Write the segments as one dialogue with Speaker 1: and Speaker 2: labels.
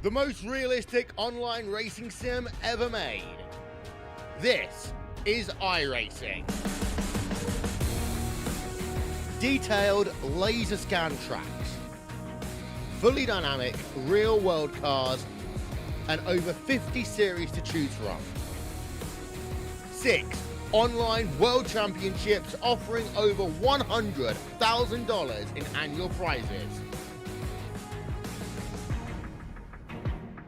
Speaker 1: the most realistic online racing sim ever made. This is iRacing. Detailed laser scan tracks, fully dynamic real-world cars, and over 50 series to choose from. 6 online world championships offering over $100,000 in annual prizes.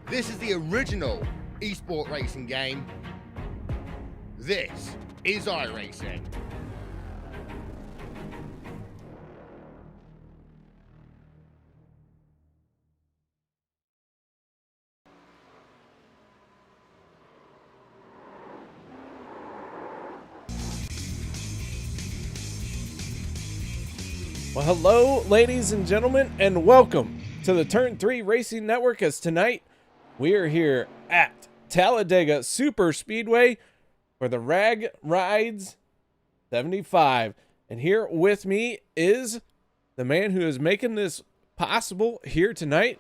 Speaker 1: This is the original esport racing game. This is iRacing.
Speaker 2: Well, hello, ladies and gentlemen, and welcome to the Turn 3 Racing Network, as tonight we are here at Talladega Super Speedway for the Ragzridez 75. And here with me is the man who is making this possible here tonight.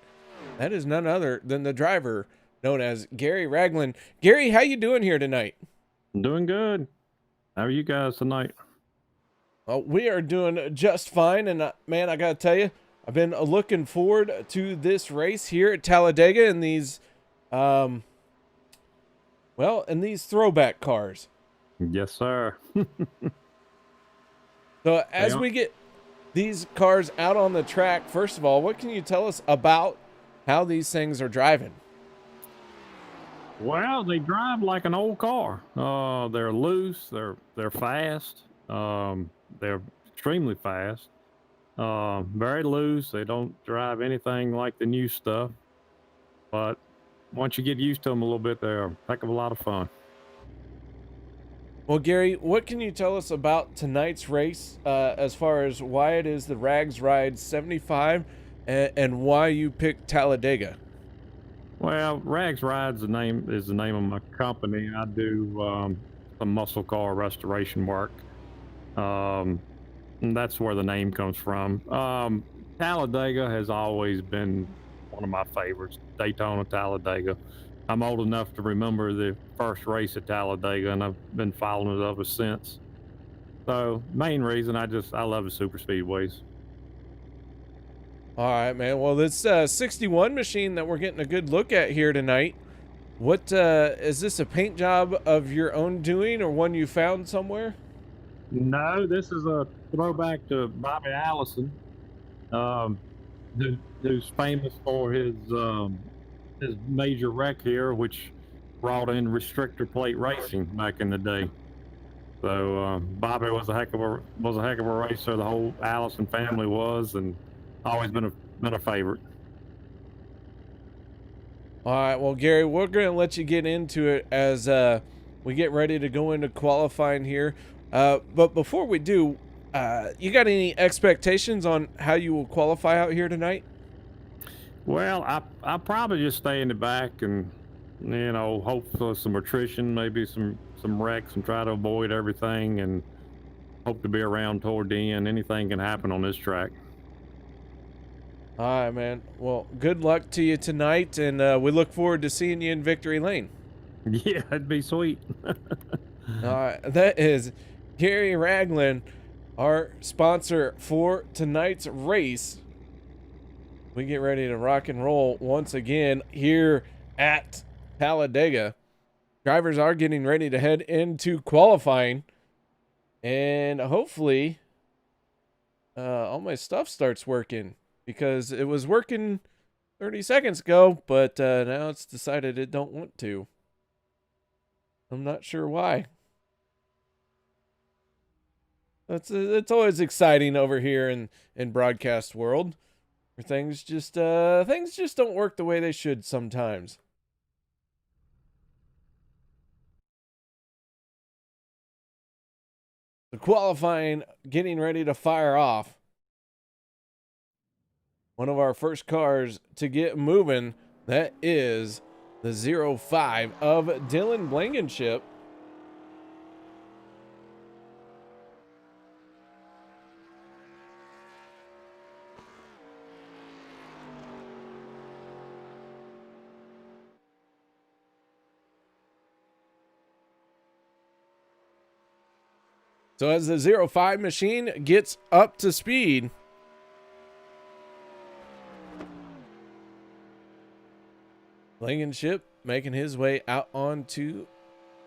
Speaker 2: That is none other than the driver known as Gary Ragland. Gary, how you doing here tonight?
Speaker 3: I'm doing good. How are you guys tonight?
Speaker 2: Well, we are doing just fine, and man, I gotta tell you, I've been looking forward to this race here at Talladega in these, in these throwback cars.
Speaker 3: Yes, sir.
Speaker 2: So as we get these cars out on the track, first of all, what can you tell us about how these things are driving?
Speaker 3: Well, they drive like an old car. They're loose. They're fast. They're extremely fast. Very loose. They don't drive anything like the new stuff. But once you get used to them a little bit, they're a heck of a lot of fun.
Speaker 2: Well, Gary, what can you tell us about tonight's race as far as why it is the Ragzridez 75 and why you picked Talladega?
Speaker 3: Well, Ragzridez is the name of my company. I do some muscle car restoration work. And that's where the name comes from. Talladega has always been one of my favorites. Daytona, Talladega. I'm old enough to remember the first race at Talladega, and I've been following it ever since. So, main reason, I love the super speedways.
Speaker 2: All right, man. Well, this 61 machine that we're getting a good look at here tonight, what is this, a paint job of your own doing or one you found somewhere?
Speaker 3: No, this is a throwback to Bobby Allison, who's famous for his major wreck here, which brought in restrictor plate racing back in the day. So Bobby was a heck of a racer. The whole Allison family was, and always been a favorite.
Speaker 2: All right, well, Gary, we're gonna let you get into it as we get ready to go into qualifying here. But before we do, you got any expectations on how you will qualify out here tonight?
Speaker 3: Well, I'll probably just stay in the back and, hope for some attrition, maybe some wrecks, and try to avoid everything, and hope to be around toward the end. Anything can happen on this track.
Speaker 2: All right, man. Well, good luck to you tonight, and we look forward to seeing you in victory lane.
Speaker 3: Yeah, it'd be sweet.
Speaker 2: All right, that is Gary Ragland, our sponsor for tonight's race. We get ready to rock and roll once again here at Talladega. Drivers are getting ready to head into qualifying, and hopefully all my stuff starts working, because it was working 30 seconds ago, but now it's decided it don't want to. I'm not sure why. It's always exciting over here in broadcast world. Things just don't work the way they should sometimes. The qualifying getting ready to fire off. One of our first cars to get moving, that is the 05 of Dylan Blankenship. So as the 05 machine gets up to speed, Blankenship making his way out onto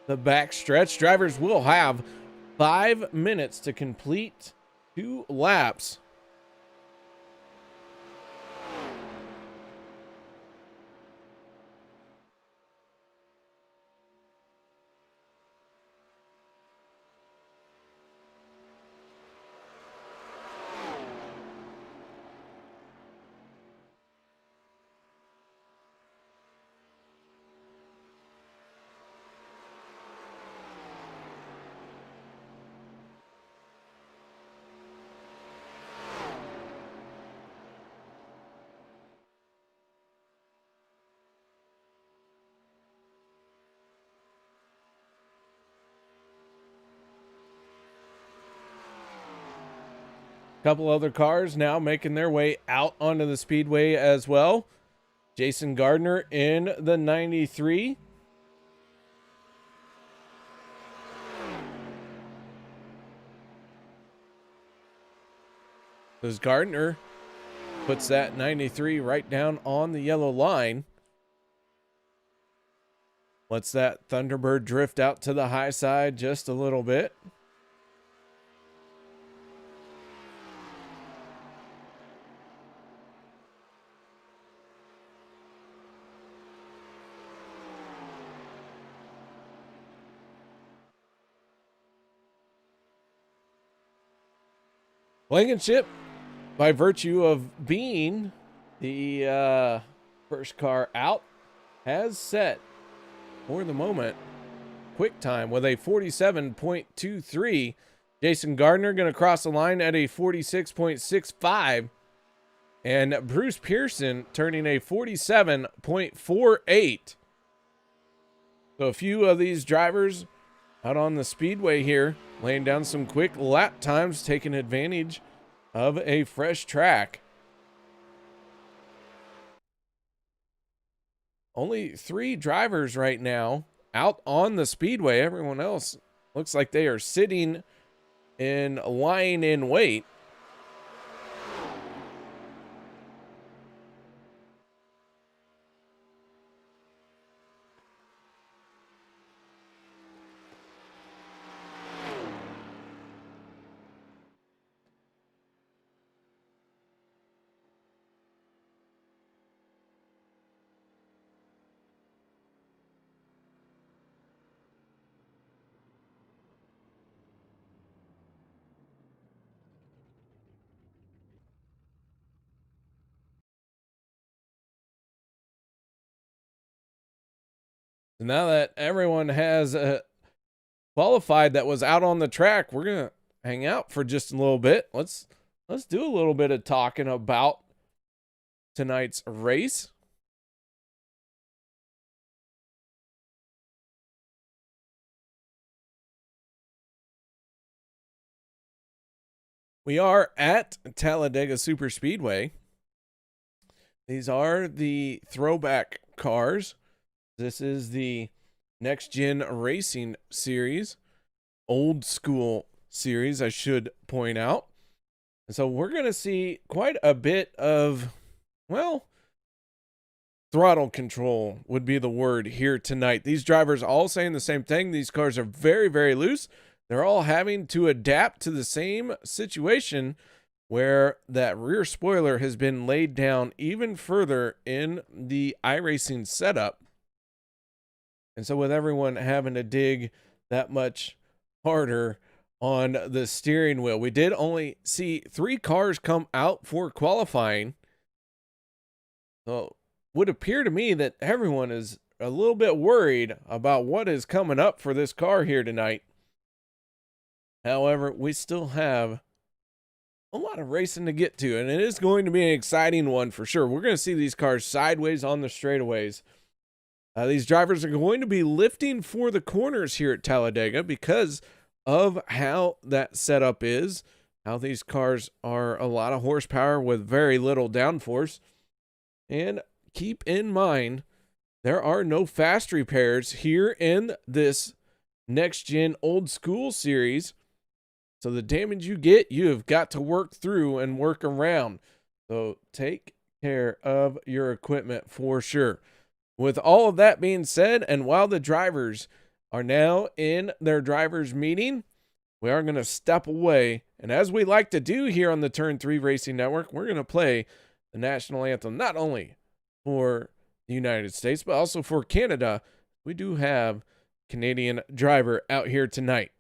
Speaker 2: the back stretch. Drivers will have 5 minutes to complete 2 laps. Couple other cars now making their way out onto the speedway as well. Jason Gardner in the 93. As Gardner puts that 93 right down on the yellow line. Lets that Thunderbird drift out to the high side just a little bit. Blankenship, by virtue of being the first car out, has set, for the moment, quick time with a 47.23. Jason Gardner going to cross the line at a 46.65. And Bruce Pearson turning a 47.48. So a few of these drivers out on the speedway here, laying down some quick lap times, taking advantage of a fresh track. Only 3 drivers right now out on the speedway. Everyone else looks like they are sitting in line in wait. So now that everyone has qualified that was out on the track, we're gonna hang out for just a little bit. Let's do a little bit of talking about tonight's race. We are at Talladega Super Speedway. These are the throwback cars. This is the Next Gen Racing Series, old school series, I should point out. And so we're going to see quite a bit of, well, throttle control would be the word here tonight. These drivers all saying the same thing. These cars are very, very loose. They're all having to adapt to the same situation where that rear spoiler has been laid down even further in the iRacing setup. And so with everyone having to dig that much harder on the steering wheel, we did only see 3 cars come out for qualifying. So it would appear to me that everyone is a little bit worried about what is coming up for this car here tonight. However, we still have a lot of racing to get to, and it is going to be an exciting one for sure. We're going to see these cars sideways on the straightaways. These drivers are going to be lifting for the corners here at Talladega because of how that setup is, how these cars are a lot of horsepower with very little downforce. And keep in mind, there are no fast repairs here in this Next Gen Old School series. So the damage you get, you have got to work through and work around. So take care of your equipment for sure. With all of that being said, and while the drivers are now in their drivers meeting, we are going to step away. And as we like to do here on the Turn 3 Racing Network, we're going to play the national anthem, not only for the United States, but also for Canada. We do have Canadian driver out here tonight.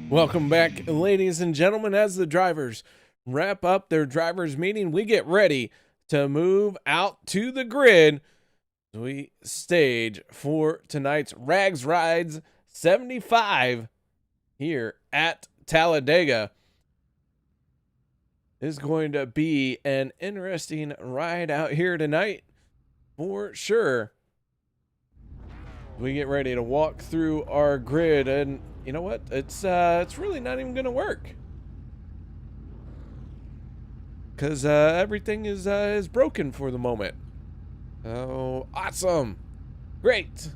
Speaker 2: Welcome back, ladies and gentlemen. As the drivers wrap up their drivers meeting, we get ready to move out to the grid. We stage for tonight's Ragzridez 75 here at Talladega. Is going to be an interesting ride out here tonight for sure. We get ready to walk through our grid, and you know what? It's really not even gonna work. because everything is broken for the moment. Oh, awesome. Great.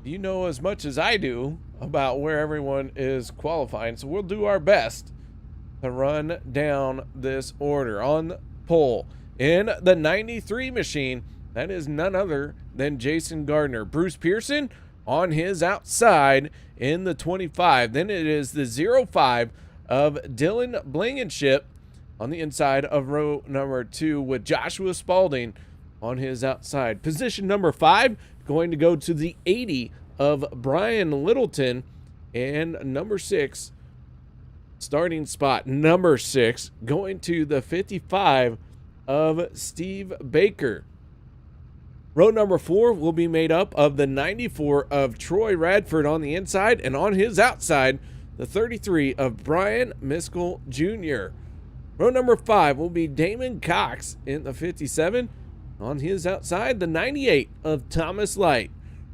Speaker 2: You know as much as I do about where everyone is qualifying, so we'll do our best to run down this order. On pole in the 93 machine, that is none other than Jason Gardner. Bruce Pearson on his outside in the 25. Then it is the 05 of Dylan Blankenship on the inside of row number 2, with Joshua Spalding on his outside. Position number 5 going to go to the 80 of Brian Littleton, and number 6 starting spot number 6 going to the 55 of Steve Baker. Row number 4 will be made up of the 94 of Troy Radford on the inside, and on his outside, the 33 of Brian Miskell Jr. Row number 5 will be Damon Cox in the 57. On his outside, the 98 of Thomas Light.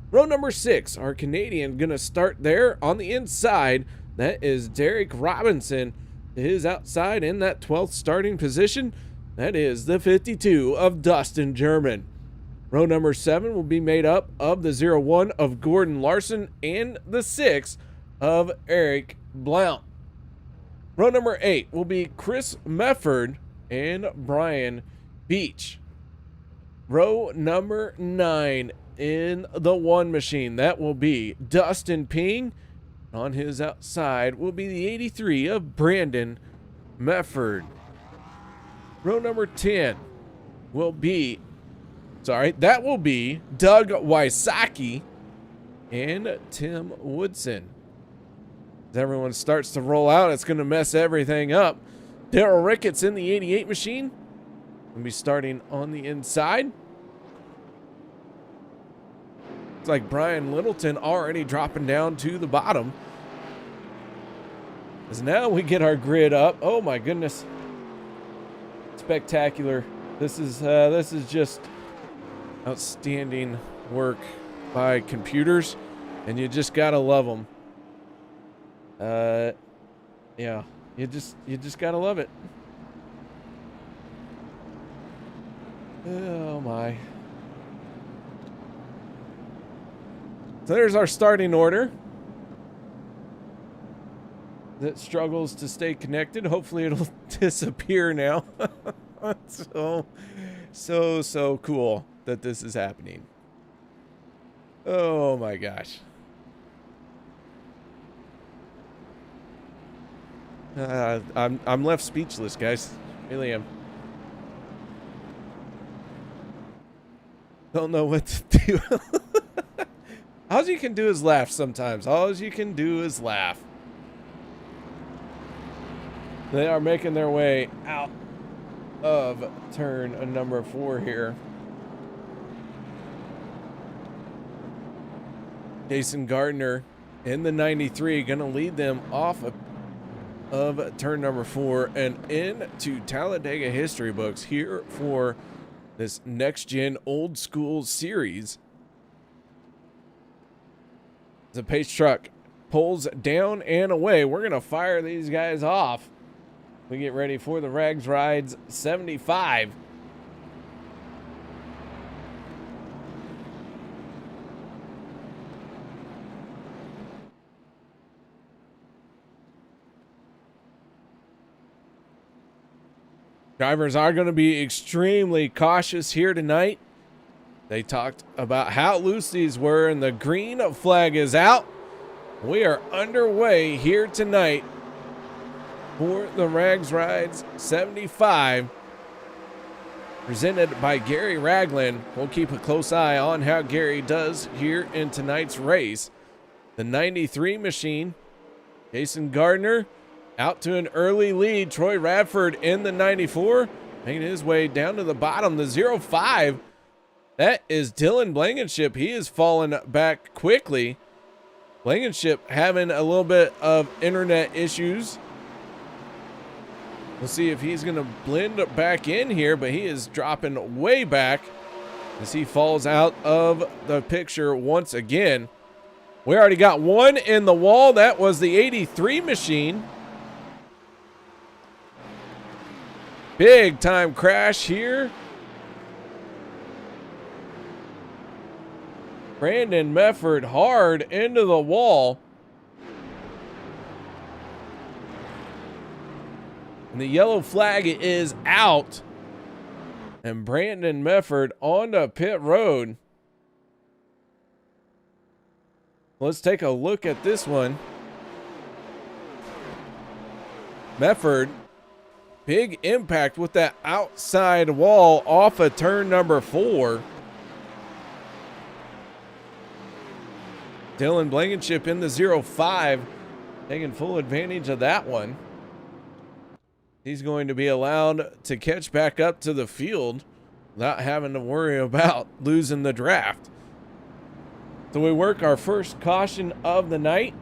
Speaker 2: Row number 6, our Canadian gonna start there on the inside. That is Derek Robinson. To his outside in that 12th starting position, that is the 52 of Dustin German. Row number 7 will be made up of the 01 of Gordon Larson and the 6 of Eric Blount. Row number 8 will be Chris Mefford and Brian Beach. Row number 9 in the 1 machine, that will be Dustin Ping. On his outside will be the 83 of Brandon Mefford. Row number 10 will be, that will be Doug Wysocki and Tim Woodson. As everyone starts to roll out, it's going to mess everything up. Daryl Ricketts in the 88 machine will be starting on the inside. It's like Brian Littleton already dropping down to the bottom. As now we get our grid up. Oh my goodness. Spectacular. This is just outstanding work by computers, and you just gotta love them. Yeah, you just gotta love it. Oh my. So there's our starting order that struggles to stay connected. Hopefully it'll disappear now. So cool that this is happening. Oh my gosh. I'm left speechless, guys. Really am. Don't know what to do. All you can do is laugh sometimes. All you can do is laugh. They are making their way out of turn number 4 here. Jason Gardner in the 93 gonna lead them off of turn number 4 and into Talladega history books here for this next gen old school series. The pace truck pulls down and away. We're gonna fire these guys off. We get ready for the Ragzridez 75. Drivers are going to be extremely cautious here tonight. They talked about how loose these were, and the green flag is out. We are underway here tonight for the Ragzridez 75, presented by Gary Ragland. We'll keep a close eye on how Gary does here in tonight's race. The 93 machine, Jason Gardner out to an early lead. Troy Radford in the 94, making his way down to the bottom. The 05, that is Dylan Blankenship. He is falling back quickly. Blankenship having a little bit of internet issues. We'll see if he's going to blend back in here, but he is dropping way back as he falls out of the picture once again. We already got one in the wall. That was the 83 machine. Big time crash here. Brandon Mefford hard into the wall. And the yellow flag is out. And Brandon Mefford onto pit road. Let's take a look at this one. Mefford, big impact with that outside wall off of turn number 4. Dylan Blankenship in the 0-5, taking full advantage of that one. He's going to be allowed to catch back up to the field without having to worry about losing the draft. So we work our first caution of the night.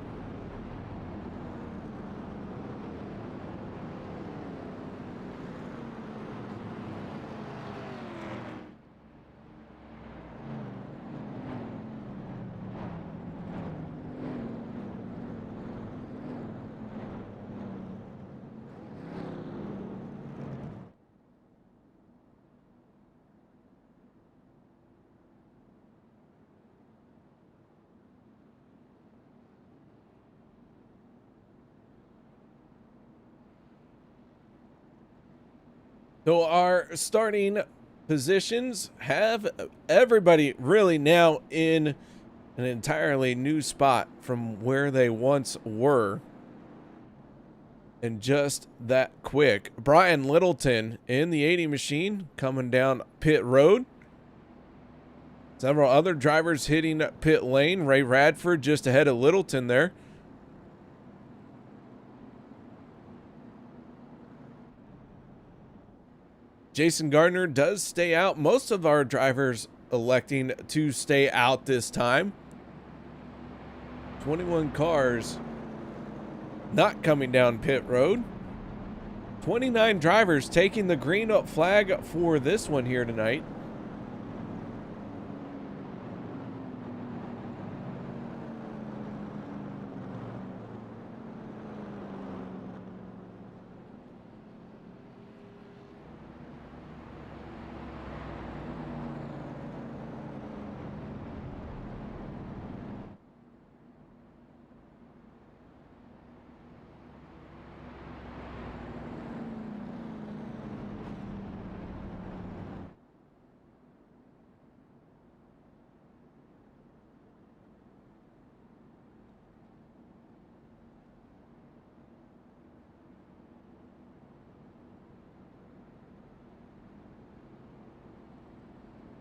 Speaker 2: So our starting positions have everybody really now in an entirely new spot from where they once were. And just that quick. Brian Littleton in the 80 machine coming down pit road. Several other drivers hitting pit lane. Ray Radford just ahead of Littleton there. Jason Gardner does stay out. Most of our drivers electing to stay out this time. 21 cars not coming down pit road. 29 drivers taking the green up flag for this one here tonight.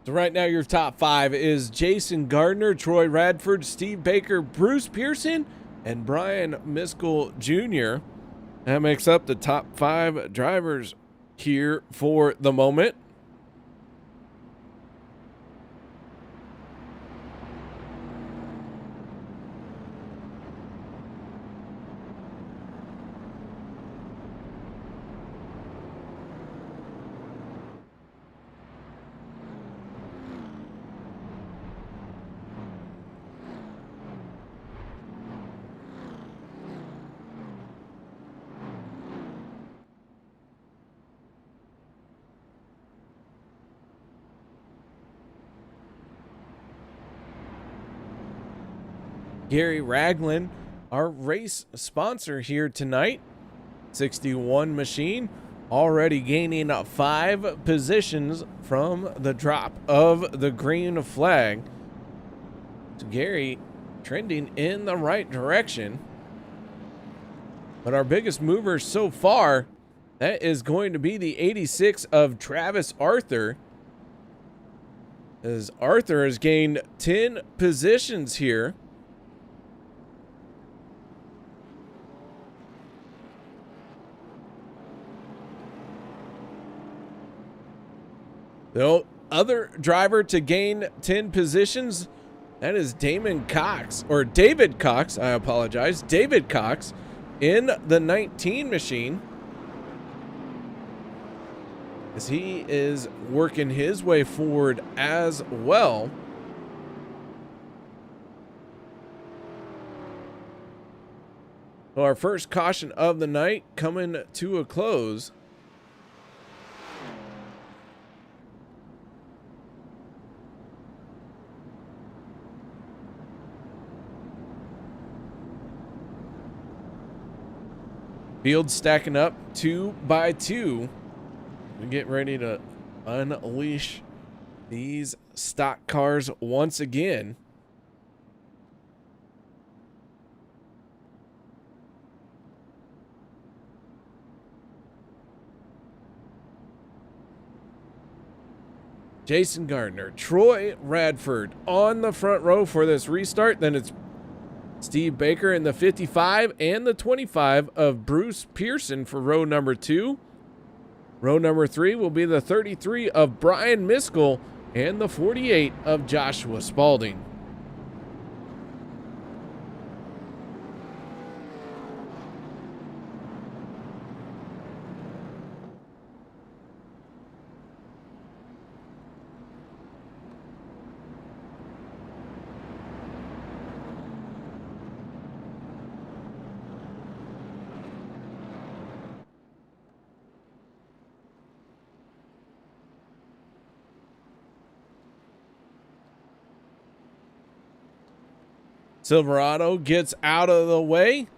Speaker 2: So right now your top 5 is Jason Gardner, Troy Radford, Steve Baker, Bruce Pearson, and Brian Miskell Jr. That makes up the top 5 drivers here for the moment. Gary Ragland, our race sponsor here tonight. 61 machine, already gaining 5 positions from the drop of the green flag. So Gary trending in the right direction. But our biggest mover so far, that is going to be the 86 of Travis Arthur. As Arthur has gained 10 positions here. The other driver to gain 10 positions, that is David Cox, I apologize. David Cox in the 19 machine. As he is working his way forward as well. So our first caution of the night coming to a close. Field stacking up 2 by 2. We get ready to unleash these stock cars once again. Jason Gardner, Troy Radford on the front row for this restart. Then it's Steve Baker in the 55 and the 25 of Bruce Pearson for row number 2. Row number 3 will be the 33 of Brian Miskell and the 48 of Joshua Spalding. Silverado gets out of the way.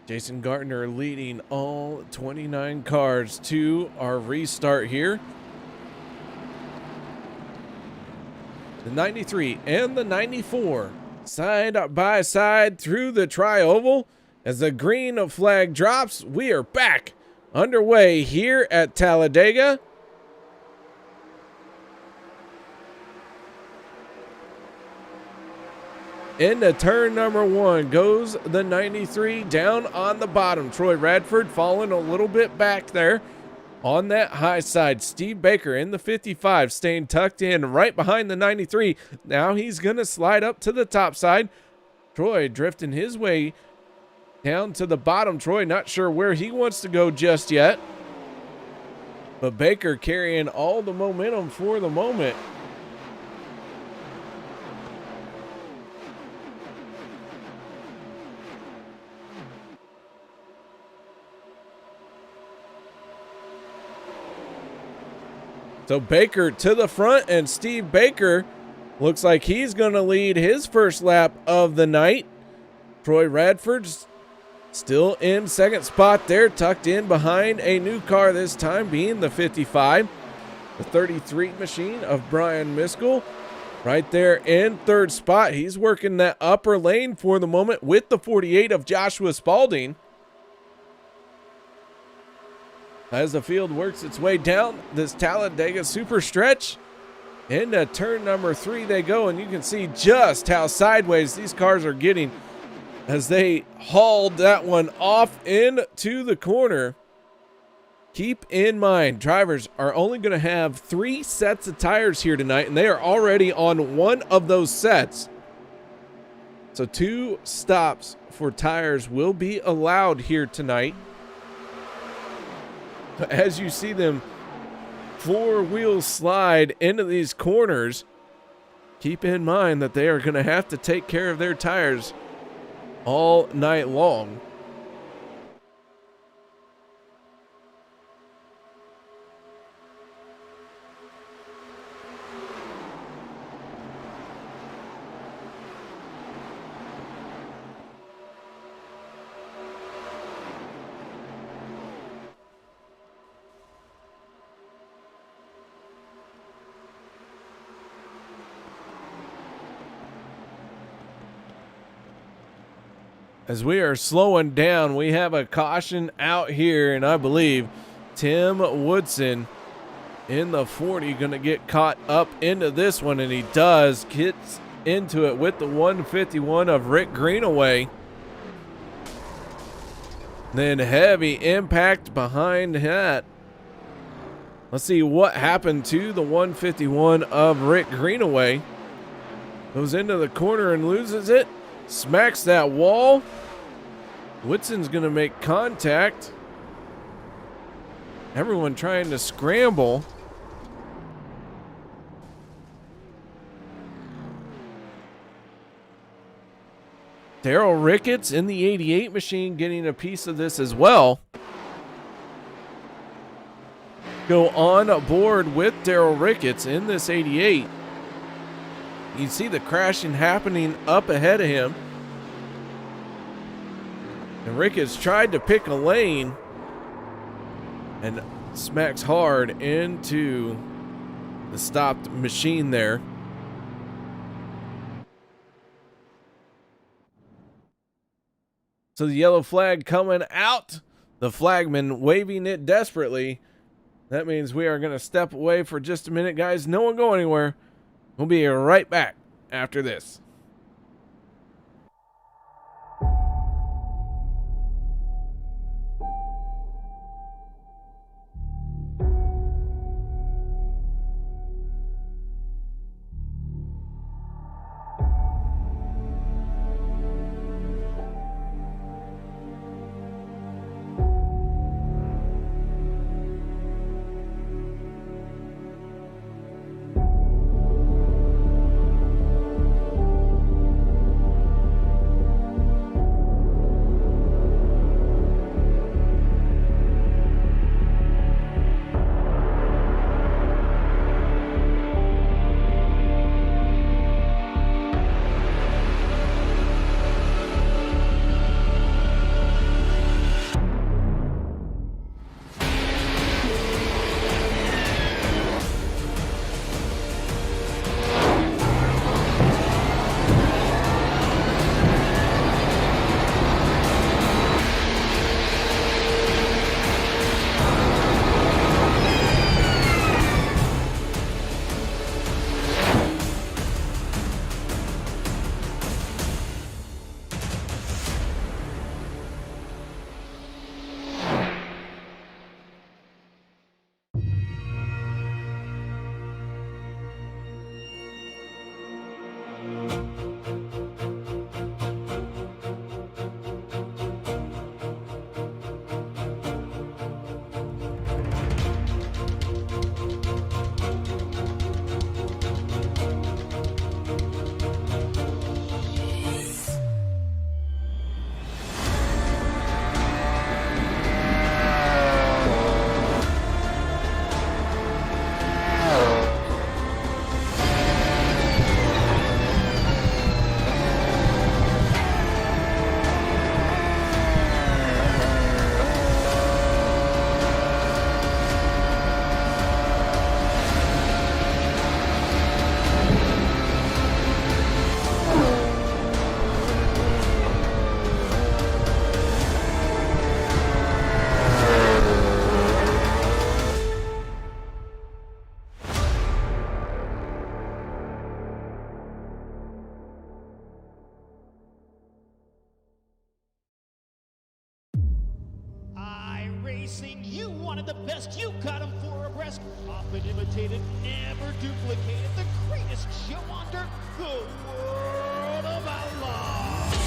Speaker 2: Jason Gardner leading all 29 cars to our restart here. The 93 and the 94 side by side through the tri-oval. As the green flag drops, we are back underway here at Talladega. Into turn number 1 goes the 93 down on the bottom. Troy Radford falling a little bit back there on that high side. Steve Baker in the 55 staying tucked in right behind the 93. Now he's going to slide up to the top side. Troy drifting his way down to the bottom. Troy not sure where he wants to go just yet. But Baker carrying all the momentum for the moment. So Baker to the front, and Steve Baker looks like he's going to lead his first lap of the night. Troy Radford's still in second spot there, tucked in behind a new car this time, being the 55. The 33 machine of Brian Miskell right there in third spot. He's working that upper lane for the moment with the 48 of Joshua Spalding. As the field works its way down this Talladega super stretch, into turn number 3 they go, and you can see just how sideways these cars are getting as they hauled that one off into the corner. Keep in mind, drivers are only going to have 3 sets of tires here tonight, and they are already on one of those sets. So 2 stops for tires will be allowed here tonight. As you see them 4-wheel slide into these corners, keep in mind that they are going to have to take care of their tires all night long. As we are slowing down, we have a caution out here, and I believe Tim Woodson in the 40 going to get caught up into this one, and he does. Gets into it with the 151 of Rick Greenaway. Then heavy impact behind that. Let's see what happened to the 151 of Rick Greenaway. Goes into the corner and loses it. Smacks that wall. Whitson's going to make contact. Everyone trying to scramble. Daryl Ricketts in the 88 machine getting a piece of this as well. Go on board with Daryl Ricketts in this 88. You see the crashing happening up ahead of him. And Ricketts tried to pick a lane and smacks hard into the stopped machine there. So the yellow flag coming out, the flagman waving it desperately. That means we are going to step away for just a minute, guys. No one go anywhere. We'll be right back after this.
Speaker 4: Racing, you wanted the best, you got 'em 4 abreast. Often imitated, never duplicated. The greatest show on dirt, the World of Outlaws.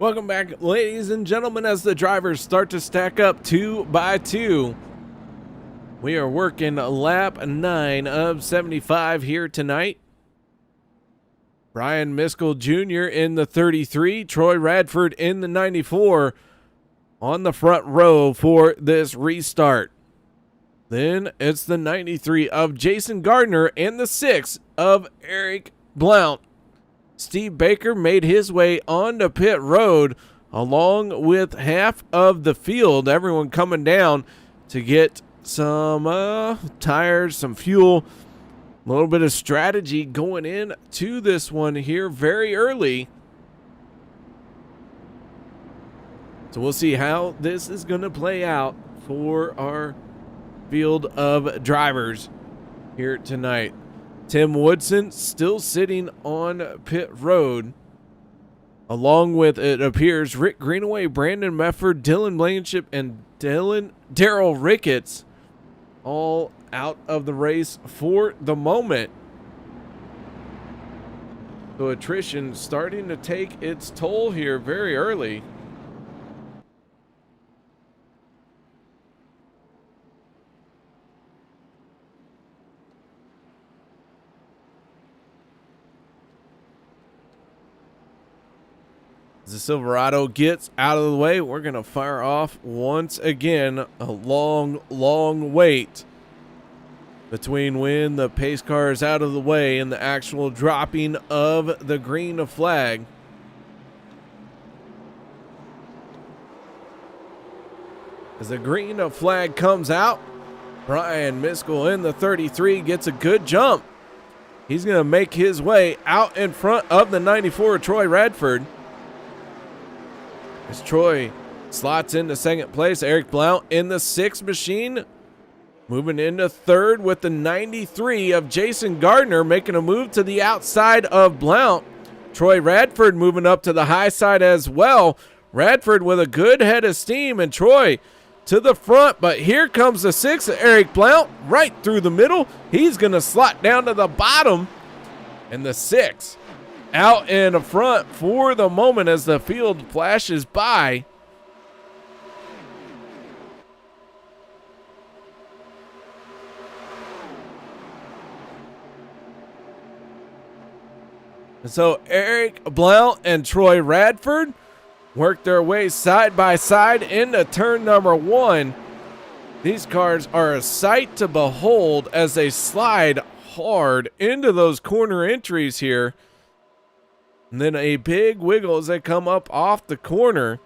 Speaker 2: Welcome back, ladies and gentlemen, as the drivers start to stack up 2 by 2. We are working lap 9 of 75 here tonight. Brian Miskell Jr. in the 33, Troy Radford in the 94 on the front row for this restart. Then it's the 93 of Jason Gardner and the 6 of Eric Blount. Steve Baker made his way onto pit road along with half of the field. Everyone coming down to get some tires, some fuel, a little bit of strategy going in to this one here very early. So we'll see how this is going to play out for our field of drivers here tonight. Tim Woodson still sitting on pit road, along with, it appears, Rick Greenaway, Brandon Mefford, Dylan Blankenship, and Daryl Ricketts all out of the race for the moment. So attrition starting to take its toll here very early. As the Silverado gets out of the way, we're going to fire off once again. A long, long wait between when the pace car is out of the way and the actual dropping of the green flag. As the green flag comes out, Brian Miskell in the 33 gets a good jump. He's going to make his way out in front of the 94, Troy Radford. As Troy slots into second place, Eric Blount in the 6 machine. Moving into third with the 93 of Jason Gardner, making a move to the outside of Blount. Troy Radford moving up to the high side as well. Radford with a good head of steam, and Troy to the front, but here comes the 6 of Eric Blount right through the middle. He's going to slot down to the bottom, and the 6 out in front for the moment as the field flashes by. And so Eric Blount and Troy Radford work their way side by side into turn number 1. These cars are a sight to behold as they slide hard into those corner entries here. And then a big wiggle as they come up off the corner.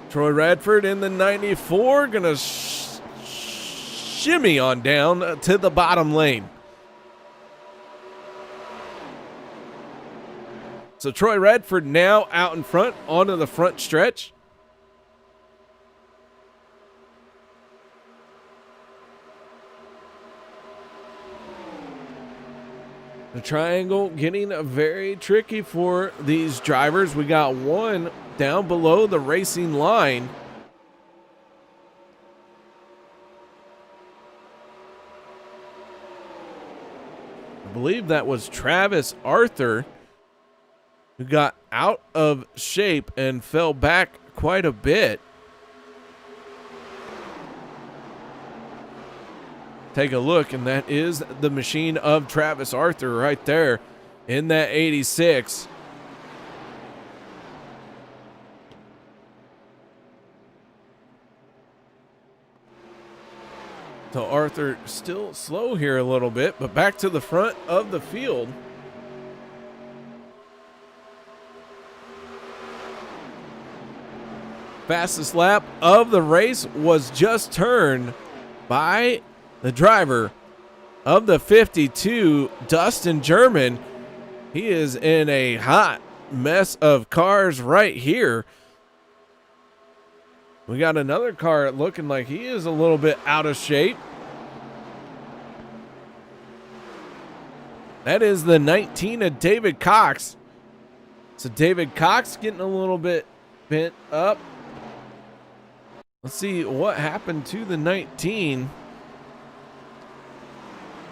Speaker 2: Troy Radford in the 94 gonna shimmy on down to the bottom lane. So Troy Radford now out in front onto the front stretch. The triangle getting very tricky for these drivers. We got one down below the racing line. I believe that was Travis Arthur, who got out of shape and fell back quite a bit. Take a look, and that is the machine of Travis Arthur right there in that 86. So Arthur still slow here a little bit, but back to the front of the field. Fastest lap of the race was just turned by the driver of the 52, Dustin German. He is in a hot mess of cars right here. We got another car looking like he is a little bit out of shape. That is the 19 of David Cox. So David Cox getting a little bit bent up. Let's see what happened to the 19.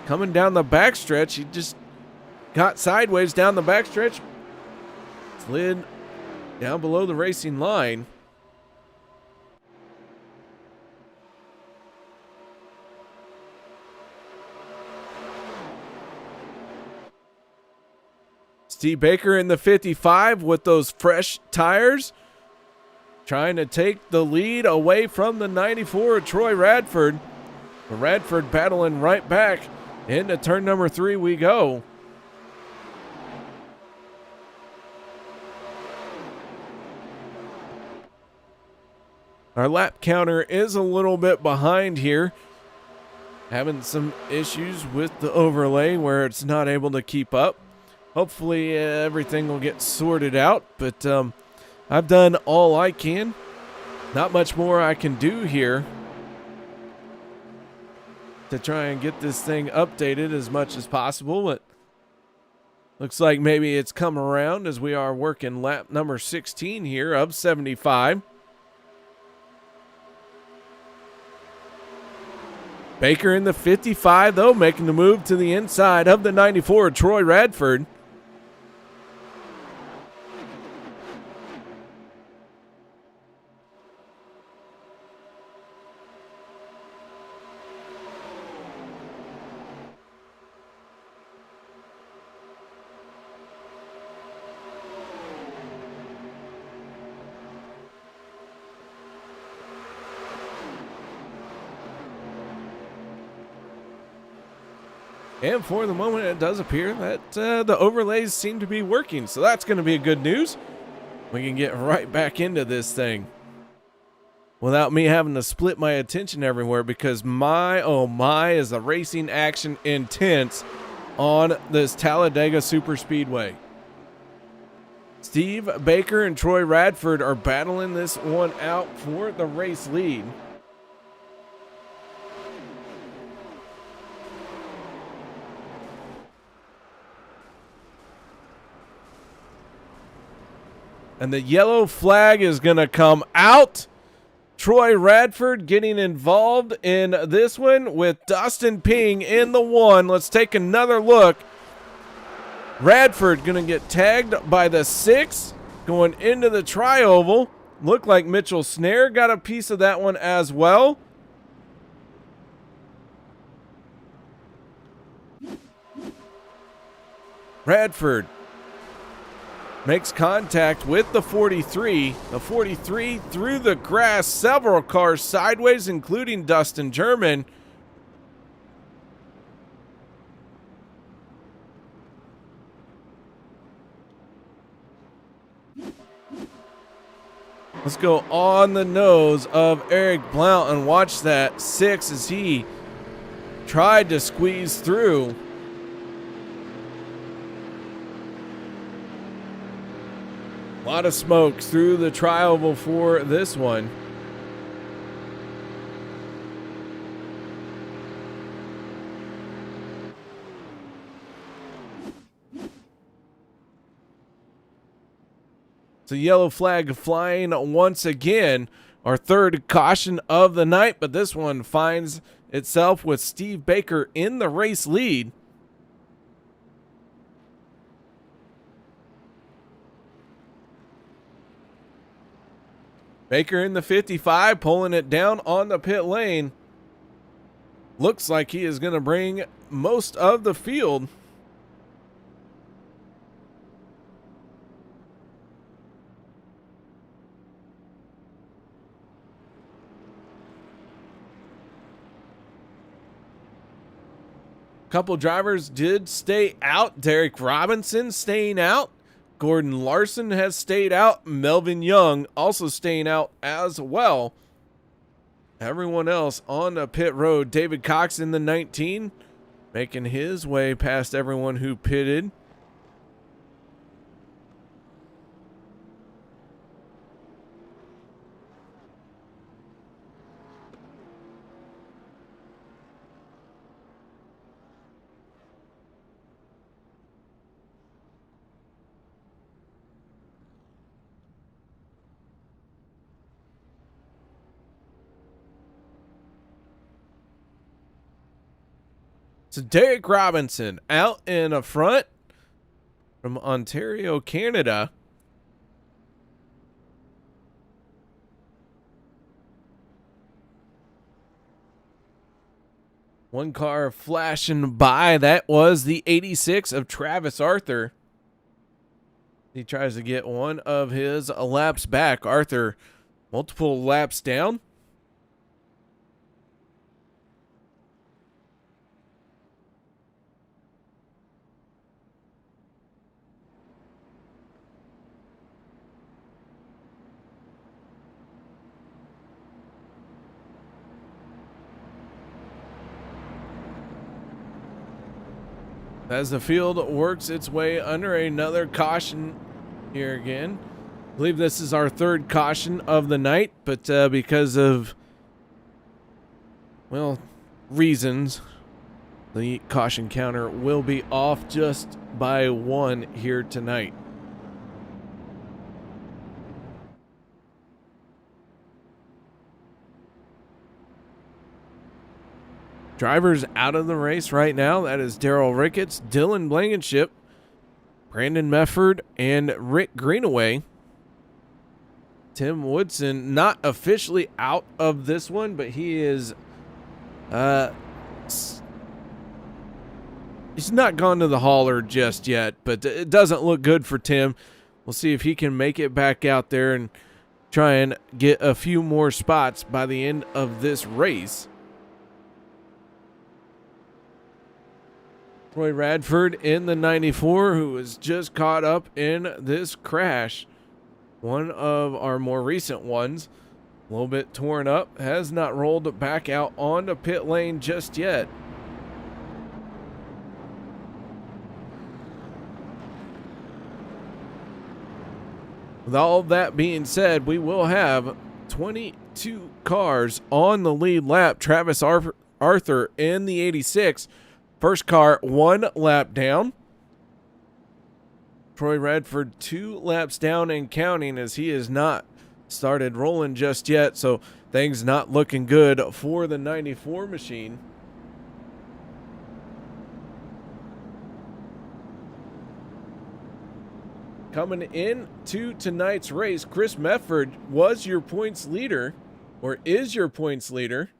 Speaker 2: Coming down the backstretch, he just got sideways down the backstretch. Slid down below the racing line. Steve Baker in the 55 with those fresh tires, trying to take the lead away from the 94, Troy Radford. Radford battling right back. Into turn number 3 we go. Our lap counter is a little bit behind here. Having some issues with the overlay where it's not able to keep up. Hopefully everything will get sorted out, but I've done all I can. Not much more I can do here to try and get this thing updated as much as possible, but looks like maybe it's come around as we are working lap number 16 here of 75. Baker in the 55, though, making the move to the inside of the 94, Troy Radford. And for the moment, it does appear that the overlays seem to be working. So that's going to be good news. We can get right back into this thing without me having to split my attention everywhere, because my, oh my, is the racing action intense on this Talladega Super Speedway. Steve Baker and Troy Radford are battling this one out for the race lead. And the yellow flag is going to come out. Troy Radford getting involved in this one with Dustin Ping in the 1. Let's take another look. Radford going to get tagged by the 6 going into the tri-oval. Looked like Mitchell Snare got a piece of that one as well. Radford makes contact with the 43. The 43 through the grass, several cars sideways, including Dustin German. Let's go on the nose of Eric Blount and watch that 6 as he tried to squeeze through. A lot of smoke through the tri-oval for this one. So yellow flag flying once again. Our third caution of the night, but this one finds itself with Steve Baker in the race lead. Baker in the 55, pulling it down on the pit lane. Looks like he is going to bring most of the field. Couple drivers did stay out. Derek Robinson staying out. Gordon Larson has stayed out. Melvin Young also staying out as well. Everyone else on the pit road. David Cox in the 19, making his way past everyone who pitted. So Derek Robinson out in the front from Ontario, Canada. One car flashing by. That was the 86 of Travis Arthur. He tries to get one of his laps back. Arthur, multiple laps down. As the field works its way under another caution here again. I believe this is our third caution of the night, but because of, well, reasons, the caution counter will be off just by one here tonight. Drivers out of the race right now. That is Daryl Ricketts, Dylan Blankenship, Brandon Mefford, and Rick Greenaway. Tim Woodson not officially out of this one, but he is he's not gone to the hauler just yet, but it doesn't look good for Tim. We'll see if he can make it back out there and try and get a few more spots by the end of this race. Troy Radford in the 94, who was just caught up in this crash. One of our more recent ones, a little bit torn up, has not rolled back out onto pit lane just yet. With all that being said, we will have 22 cars on the lead lap. Travis Arthur in the 86. First car 1 lap down. Troy Radford 2 laps down and counting, as he has not started rolling just yet. So things not looking good for the 94 machine. Coming into tonight's race, Chris Mefford was your points leader, or is your points leader.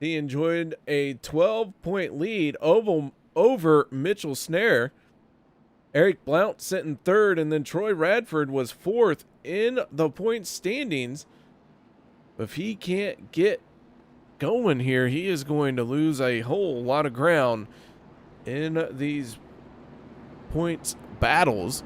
Speaker 2: He enjoyed a 12-point lead over Mitchell Snare. Eric Blount sitting third, and then Troy Radford was fourth in the point standings. If he can't get going here, he is going to lose a whole lot of ground in these points battles.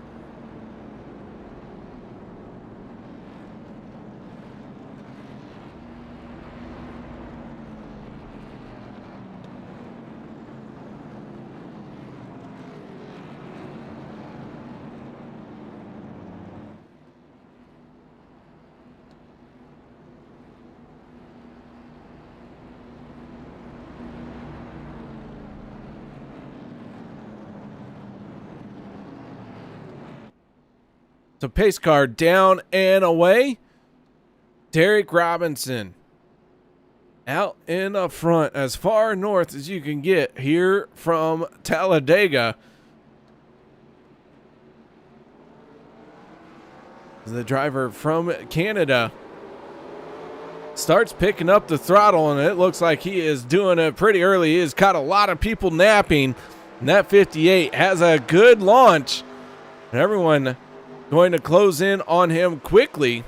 Speaker 2: So pace car down and away. Derek Robinson out in the front, as far north as you can get here from Talladega. The driver from Canada starts picking up the throttle, and it looks like he is doing it pretty early. He has caught a lot of people napping, and that 58 has a good launch. And everyone going to close in on him quickly.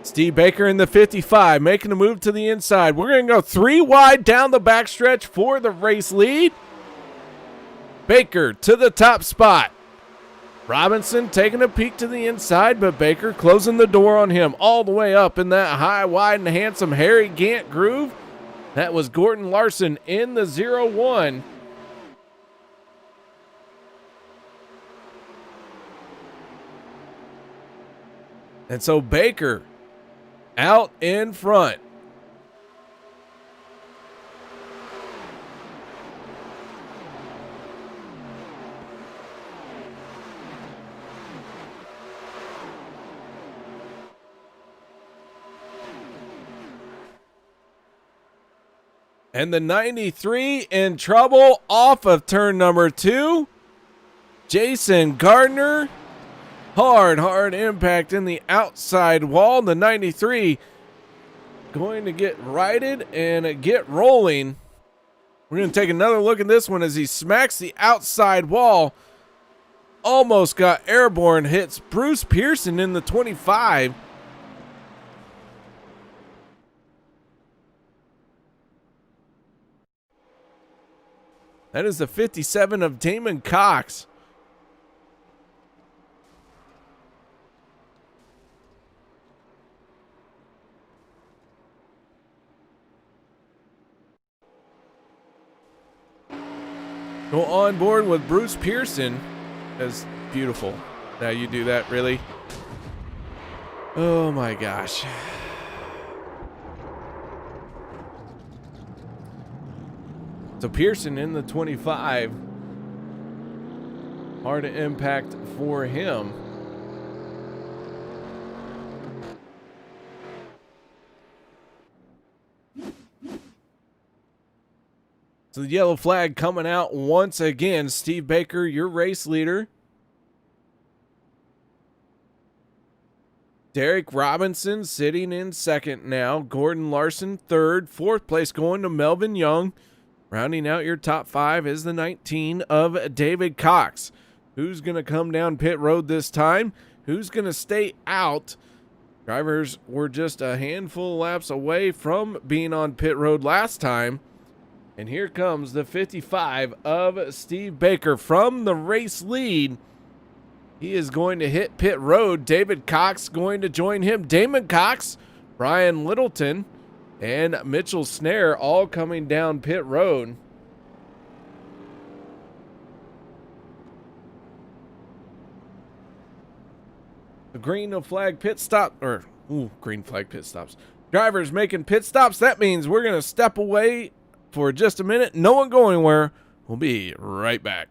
Speaker 2: Steve Baker in the 55, making a move to the inside. We're going to go 3 wide down the backstretch for the race lead. Baker to the top spot. Robinson taking a peek to the inside, but Baker closing the door on him all the way up in that high, wide, and handsome Harry Gant groove. That was Gordon Larson in the 0-1. And so Baker out in front. And the 93 in trouble off of turn number 2. Jason Gardner. Hard impact in the outside wall. The 93 going to get righted and get rolling. We're going to take another look at this one as he smacks the outside wall. Almost got airborne, hits Bruce Pearson in the 25. That is the 57 of Damon Cox. Go on board with Bruce Pearson. That's beautiful. Now you do that, really? Oh my gosh. So Pearson in the 25. Hard impact for him. So the yellow flag coming out once again. Steve Baker, your race leader. Derek Robinson sitting in second now. Gordon Larson third. Fourth place going to Melvin Young. Rounding out your top 5 is the 19 of David Cox. Who's going to come down pit road this time? Who's going to stay out? Drivers were just a handful of laps away from being on pit road last time. And here comes the 55 of Steve Baker from the race lead. He is going to hit pit road. David Cox going to join him. Damon Cox, Brian Littleton, and Mitchell Snare all coming down pit road. The green flag pit stop, green flag pit stops. Drivers making pit stops. That means we're going to step away for just a minute. No one go anywhere. We'll be right back.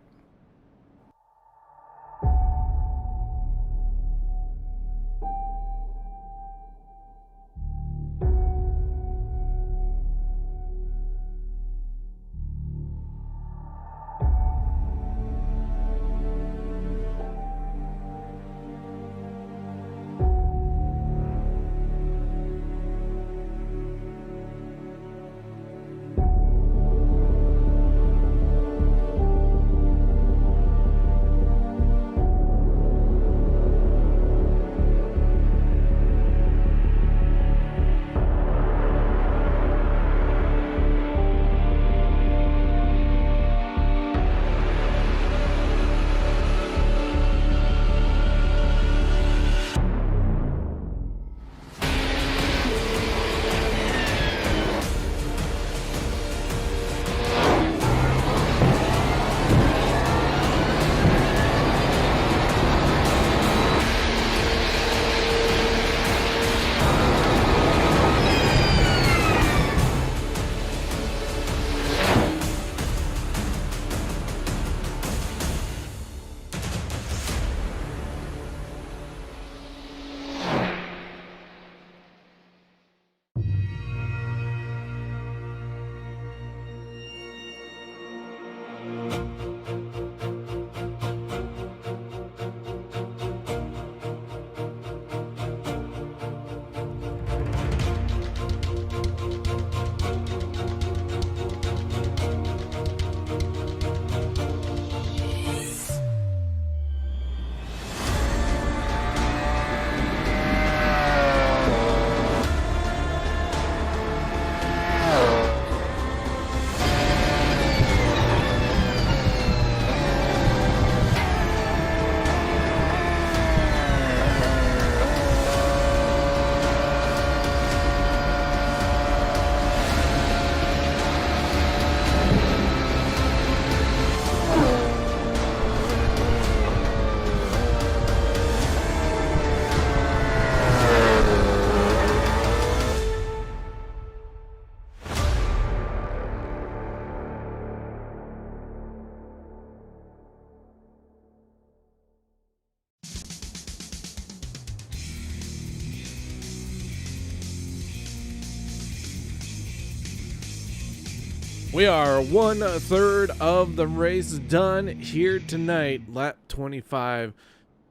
Speaker 2: We are 1/3 of the race done here tonight. Lap 25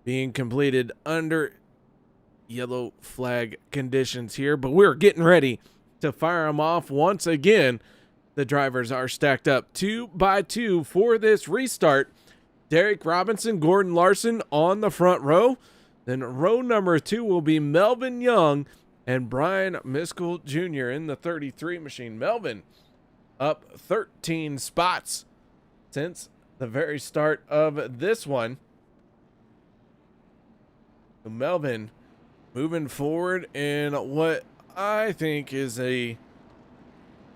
Speaker 2: being completed under yellow flag conditions here, but we're getting ready to fire them off once again. The drivers are stacked up 2 by 2 for this restart. Derek Robinson, Gordon Larson on the front row. Then row number 2 will be Melvin Young and Brian Miskell Jr. in the 33 machine. Melvin up 13 spots since the very start of this one. So Melvin moving forward in what I think is a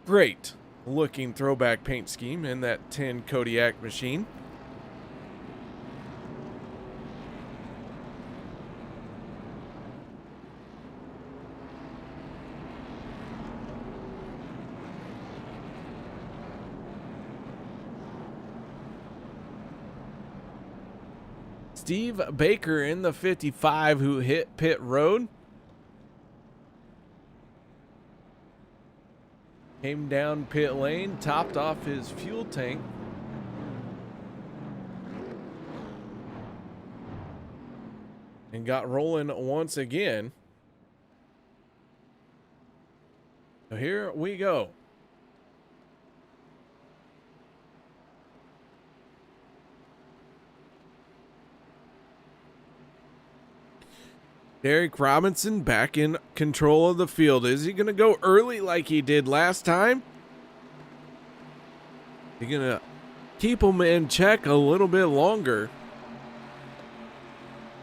Speaker 2: great looking throwback paint scheme in that 10 Kodiak machine. Steve Baker in the 55 who hit pit road. Came down pit lane, topped off his fuel tank. And got rolling once again. So here we go. Derek Robinson back in control of the field. Is he going to go early like he did last time? He's going to keep him in check a little bit longer.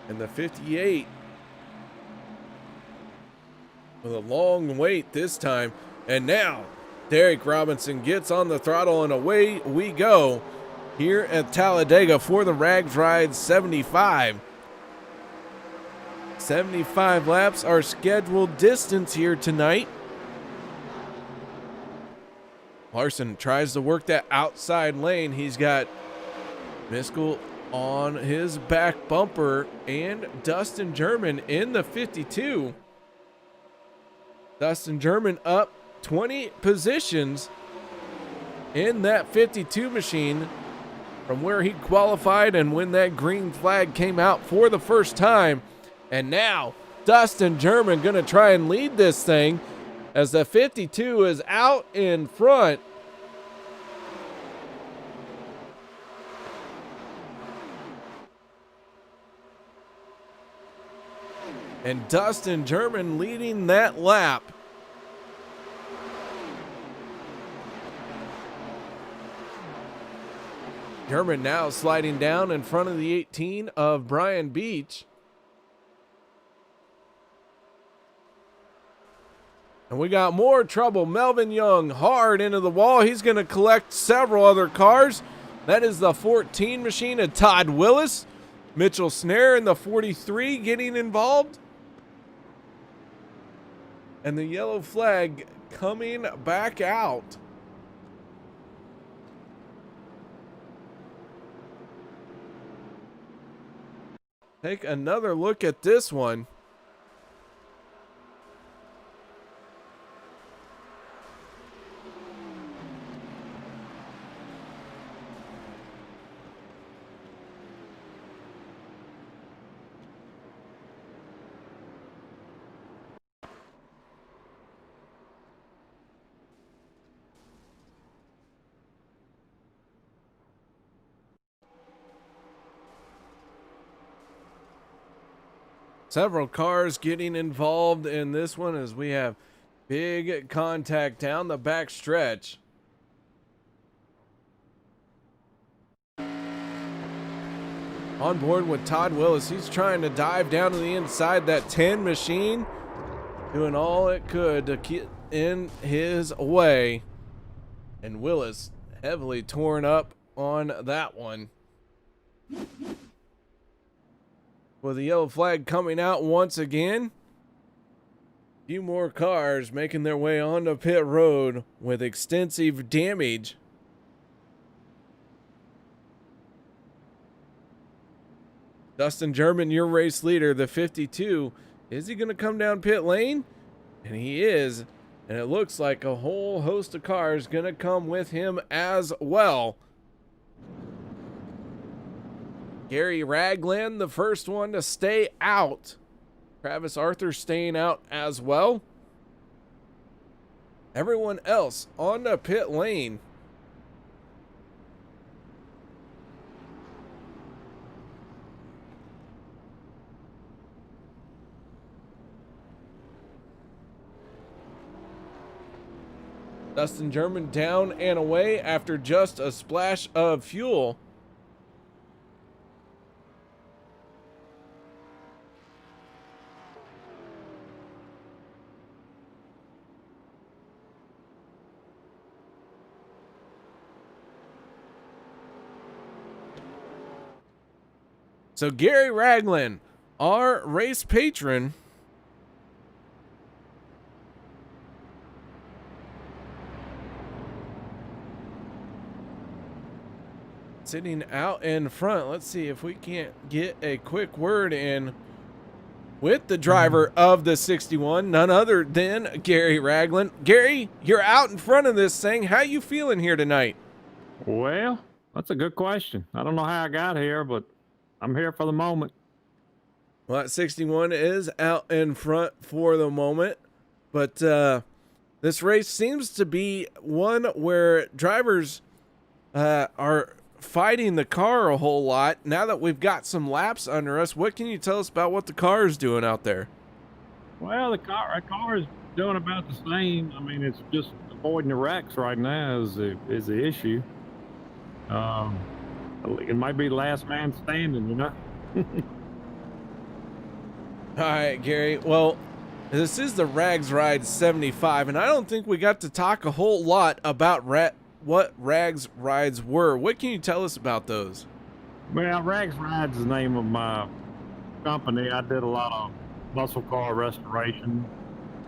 Speaker 2: And the 58 with a long wait this time. And now Derek Robinson gets on the throttle and away we go here at Talladega for the Ragzridez 75. 75 laps, our scheduled distance here tonight. Larson tries to work that outside lane. He's got Miskell on his back bumper and Dustin German in the 52. Dustin German up 20 positions in that 52 machine from where he qualified and when that green flag came out for the first time. And now Dustin German going to try and lead this thing as the 52 is out in front. And Dustin German leading that lap. German now sliding down in front of the 18 of Brian Beach. And we got more trouble. Melvin Young hard into the wall. He's going to collect several other cars. That is the 14 machine of Todd Willis. Mitchell Snare in the 43 getting involved. And the yellow flag coming back out. Take another look at this one. Several cars getting involved in this one as we have big contact down the back stretch. On board with Todd Willis. He's trying to dive down to the inside that 10 machine, doing all it could to get in his way. And Willis heavily torn up on that one. With the yellow flag coming out once again. A few more cars making their way onto pit road with extensive damage. Dustin German, your race leader, the 52. Is he going to come down pit lane? And he is. And it looks like a whole host of cars going to come with him as well. Gary Ragland, the first one to stay out. Travis Arthur staying out as well. Everyone else on the pit lane. Dustin German down and away after just a splash of fuel. So Gary Ragland, our race patron, sitting out in front. Let's see if we can't get a quick word in with the driver of the 61, none other than Gary Ragland. Gary, you're out in front of this thing. How you feeling here tonight?
Speaker 3: Well, that's a good question. I don't know how I got here, but I'm here for the moment.
Speaker 2: Well, that 61 is out in front for the moment, but this race seems to be one where drivers are fighting the car a whole lot. Now that we've got some laps under us, what can you tell us about what the car is doing out there?
Speaker 3: Well, the car is doing about the same. I mean, it's just avoiding the wrecks right now is the issue. It might be last man standing, you know.
Speaker 2: All right, Gary. Well, this is the Ragzridez 75, and I don't think we got to talk a whole lot about what Ragzridez were. What can you tell us about those?
Speaker 3: Well, Ragzridez is the name of my company. I did a lot of muscle car restoration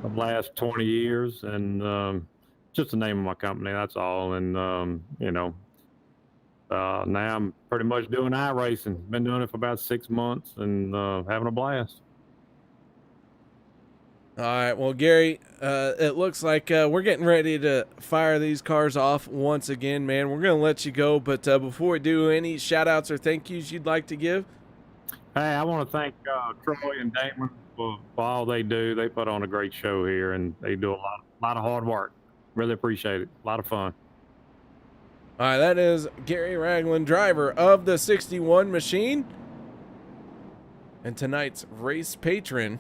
Speaker 3: the last 20 years, and just the name of my company, that's all. And, now I'm pretty much doing iRacing. Been doing it for about 6 months and having a blast.
Speaker 2: All right, well, Gary, it looks like we're getting ready to fire these cars off once again, man. We're going to let you go, but before we do, any shout-outs or thank yous you'd like to give?
Speaker 3: Hey, I want to thank Troy and Damon for all they do. They put on a great show here, and they do a lot of hard work. Really appreciate it. A lot of fun.
Speaker 2: All right, that is Gary Ragland, driver of the 61 machine, and tonight's race patron.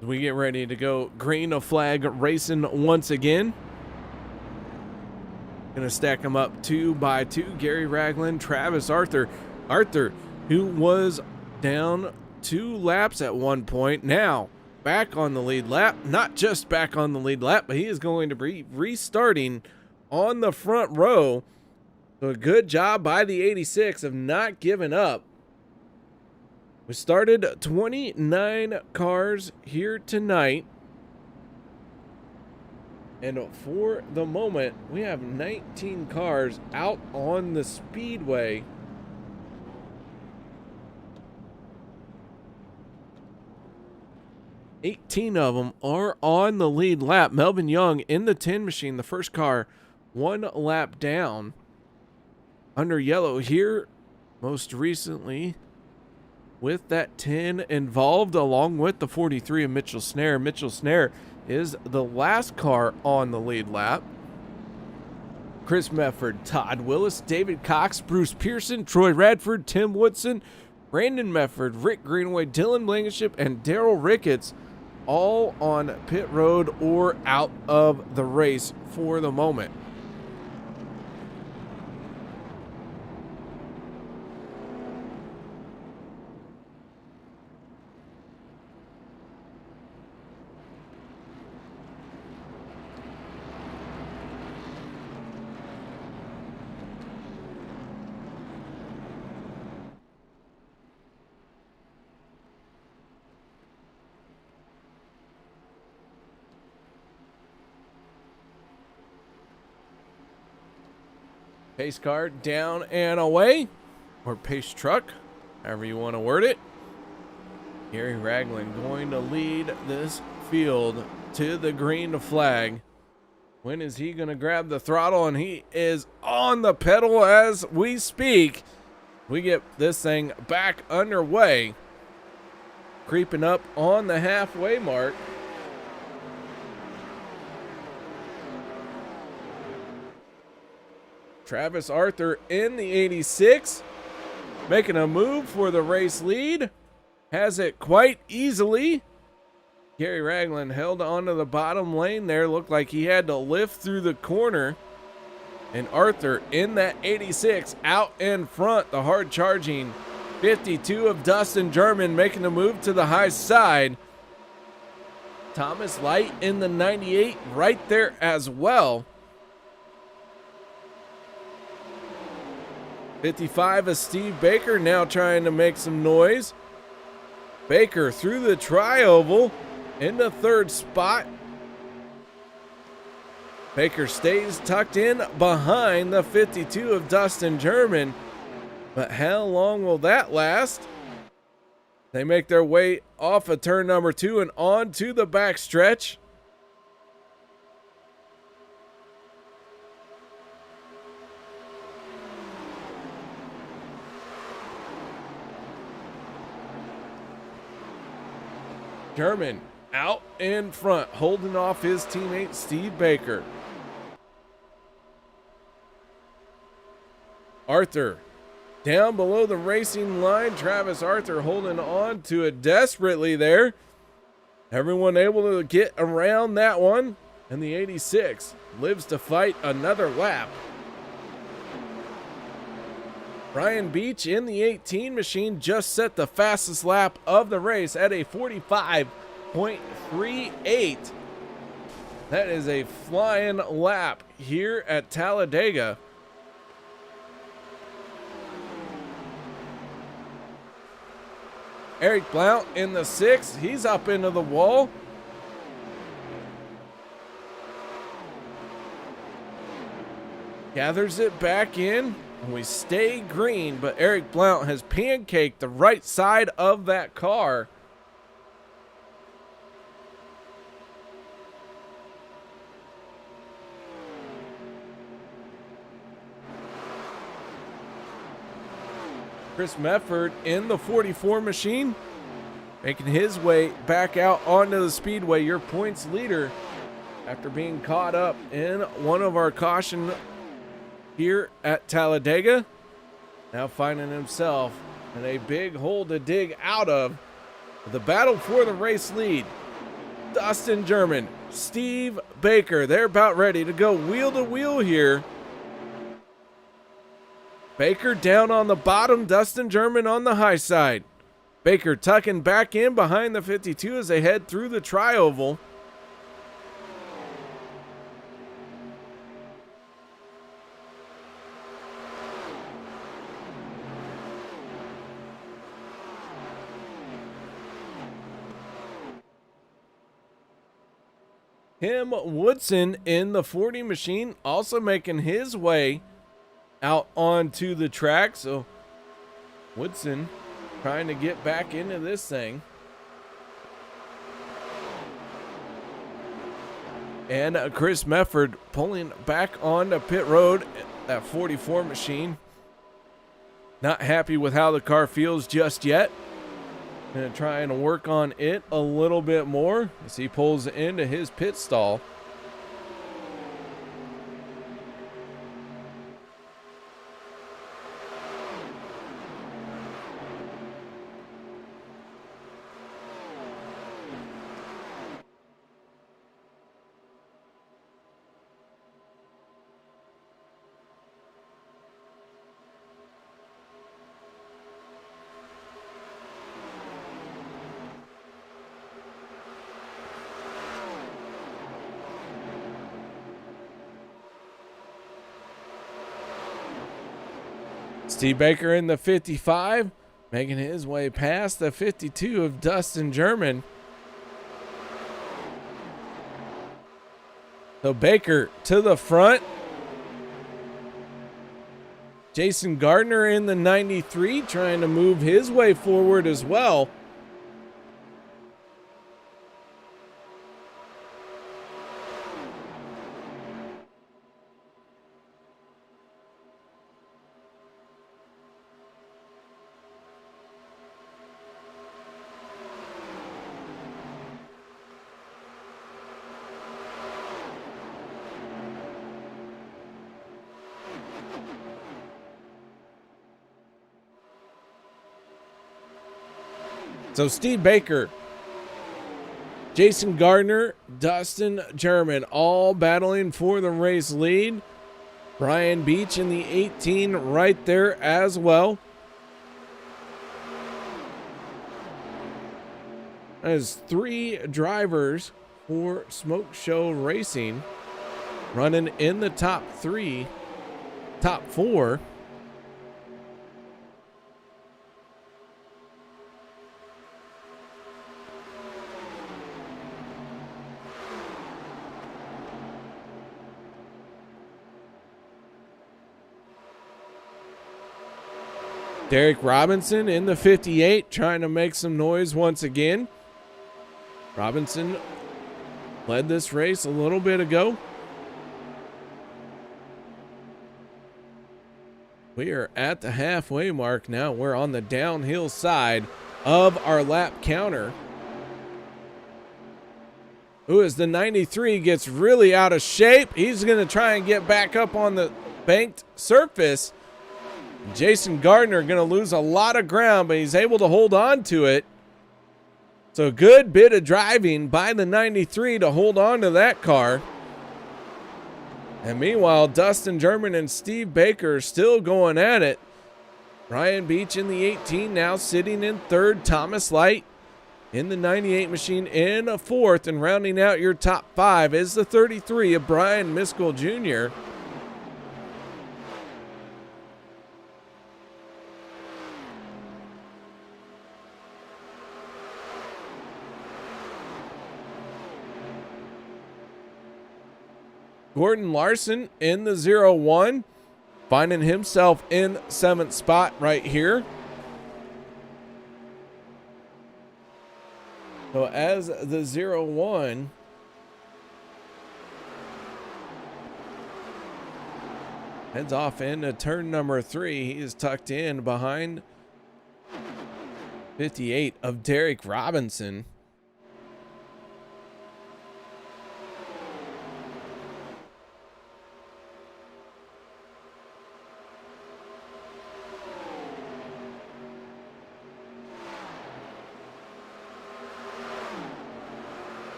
Speaker 2: We get ready to go green flag racing once again. Gonna stack them up 2 by 2. Gary Ragland, Travis Arthur, who was down 2 laps at one point, now back on the lead lap. Not just back on the lead lap, but he is going to be restarting on the front row. So a good job by the 86 of not giving up. We started 29 cars here tonight. And for the moment, we have 19 cars out on the speedway. $18 of them are on the lead lap. Melvin Young in the 10 machine, the first car, 1 lap down. Under yellow here, most recently, with that 10 involved, along with the 43 of Mitchell Snare. Mitchell Snare is the last car on the lead lap. Chris Mefford, Todd Willis, David Cox, Bruce Pearson, Troy Radford, Tim Woodson, Brandon Mefford, Rick Greenaway, Dylan Blankenship, and Daryl Ricketts, all on pit road or out of the race for the moment. Pace car down and away, or pace truck, however you want to word it. Gary Ragland going to lead this field to the green flag. When is he going to grab the throttle? And he is on the pedal as we speak. We get this thing back underway, creeping up on the halfway mark. Travis Arthur in the 86, making a move for the race lead. Has it quite easily. Gary Ragland held onto the bottom lane there. Looked like he had to lift through the corner. And Arthur in that 86 out in front. The hard charging 52 of Dustin German making a move to the high side. Thomas Light in the 98 right there as well. 55 of Steve Baker now trying to make some noise. Baker through the tri-oval in the 3rd spot. Baker stays tucked in behind the 52 of Dustin German, but how long will that last? They make their way off of turn number 2 and on to the back stretch. German out in front, holding off his teammate Steve Baker. Arthur down below the racing line. Travis Arthur holding on to it desperately there. Everyone able to get around that one. And the 86 lives to fight another lap. Brian Beach in the 18 machine just set the fastest lap of the race at a 45.38. That is a flying lap here at Talladega. Eric Blount in the 6. He's up into the wall. Gathers it back in. And we stay green, but Eric Blount has pancaked the right side of that car. Chris Mefford in the 44 machine, making his way back out onto the speedway, your points leader, after being caught up in one of our caution here at Talladega. Now finding himself in a big hole to dig out of. The battle for the race lead. Dustin German, Steve Baker, they're about ready to go wheel to wheel here. Baker down on the bottom, Dustin German on the high side. Baker tucking back in behind the 52 as they head through the tri-oval. Tim Woodson in the 40 machine also making his way out onto the track. So Woodson trying to get back into this thing. And Chris Mefford pulling back onto pit road, that 44 machine. Not happy with how the car feels just yet. Gonna try and work on it a little bit more as he pulls into his pit stall. Steve Baker in the 55, making his way past the 52 of Dustin German. So Baker to the front. Jason Gardner in the 93, trying to move his way forward as well. So Steve Baker, Jason Gardner, Dustin German, all battling for the race lead. Brian Beach in the 18 right there as well. As 3 drivers for Smoke Show Racing running in the top 4. Derek Robinson in the 58 trying to make some noise once again. Robinson led this race a little bit ago. We are at the halfway mark now. We're on the downhill side of our lap counter. Ooh, as the 93 gets really out of shape, he's going to try and get back up on the banked surface. Jason Gardner going to lose a lot of ground, but he's able to hold on to it. So a good bit of driving by the 93 to hold on to that car. And meanwhile, Dustin German and Steve Baker still going at it. Ryan Beach in the 18 now sitting in third. Thomas Light in the 98 machine in a fourth. And rounding out your top five is the 33 of Brian Miskell Jr. Gordon Larson in the 0-1, finding himself in 7th spot right here. So as the 0-1 heads off into turn number 3, he is tucked in behind 58 of Derek Robinson.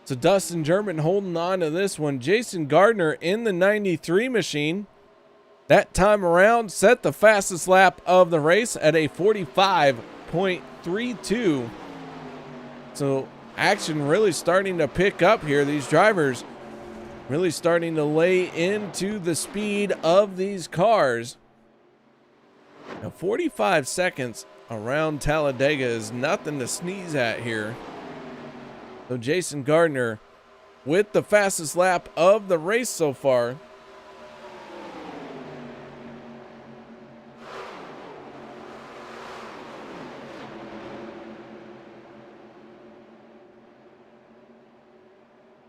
Speaker 2: So Dustin German holding on to this one. Jason Gardner in the 93 machine. That time around set the fastest lap of the race at a 45.32. So action really starting to pick up here. These drivers really starting to lay into the speed of these cars. Now 45 seconds around Talladega is nothing to sneeze at here. So Jason Gardner with the fastest lap of the race so far.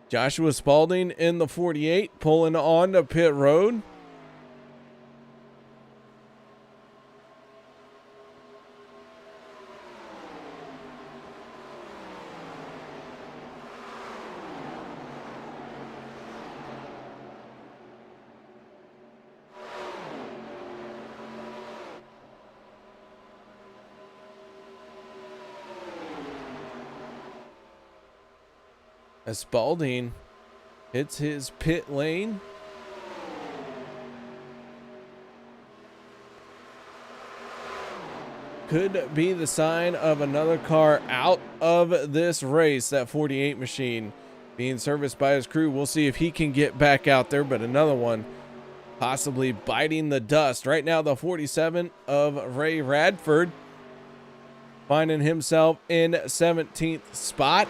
Speaker 2: Joshua Spalding in the 48 pulling on to pit road. As Spalding hits his pit lane. Could be the sign of another car out of this race. That 48 machine being serviced by his crew. We'll see if he can get back out there, but another one possibly biting the dust. Right now, the 47 of Ray Radford finding himself in 17th spot.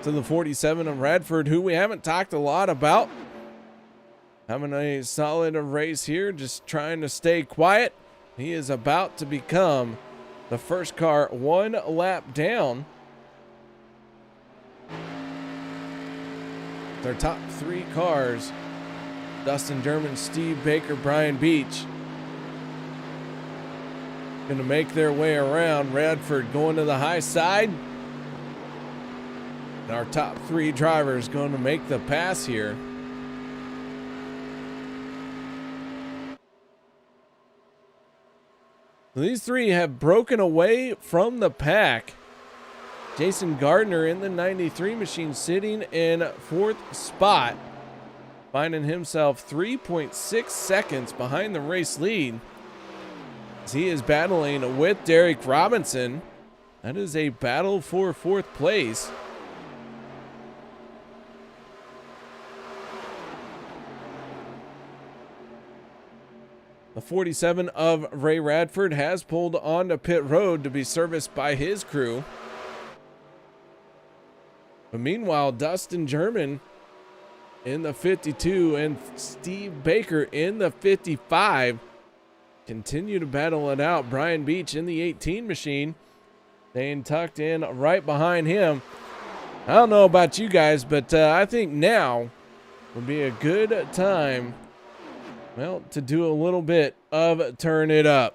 Speaker 2: To the 47 of Radford, who we haven't talked a lot about. Having a solid race here, just trying to stay quiet. He is about to become the first car one lap down. Their top three cars, Dustin German, Steve Baker, Brian Beach, going to make their way around. Radford going to the high side. And our top three drivers going to make the pass here. These three have broken away from the pack. Jason Gardner in the 93 machine sitting in 4th spot, finding himself 3.6 seconds behind the race lead as he is battling with Derek Robinson. That is a battle for 4th place. The 47 of Ray Radford has pulled onto pit road to be serviced by his crew. But meanwhile, Dustin German in the 52 and Steve Baker in the 55 continue to battle it out. Brian Beach in the 18 machine, staying tucked in right behind him. I don't know about you guys, but I think now would be a good time, well, to do a little bit of turn it up.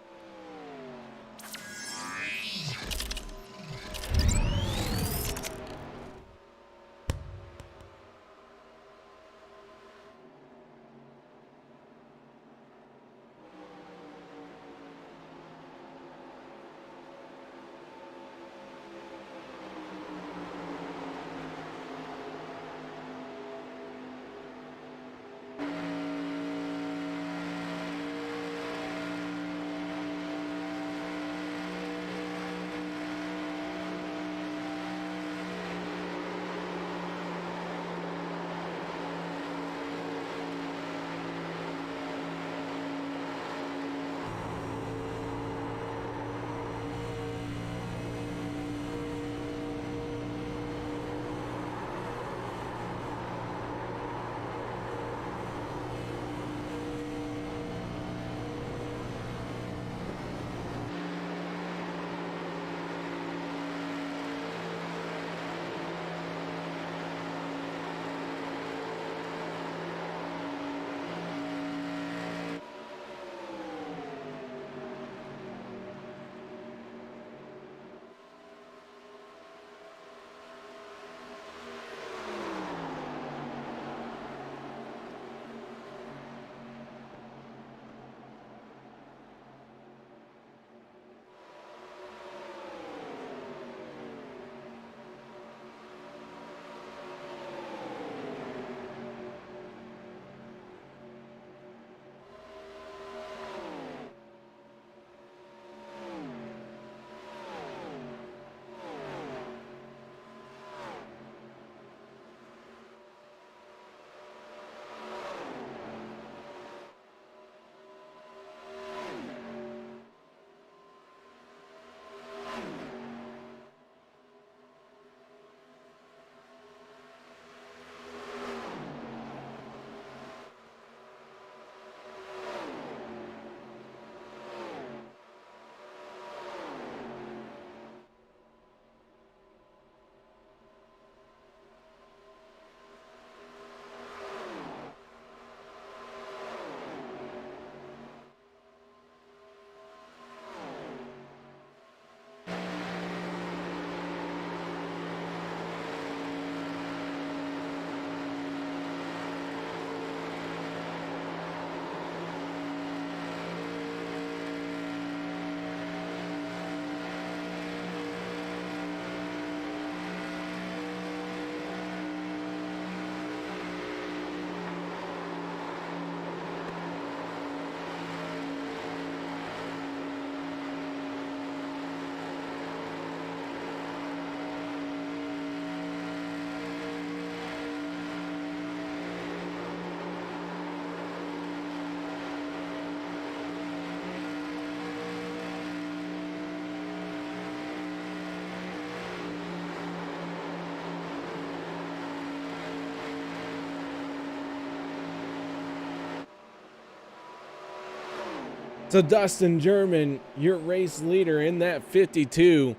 Speaker 2: So Dustin German, your race leader in that 52.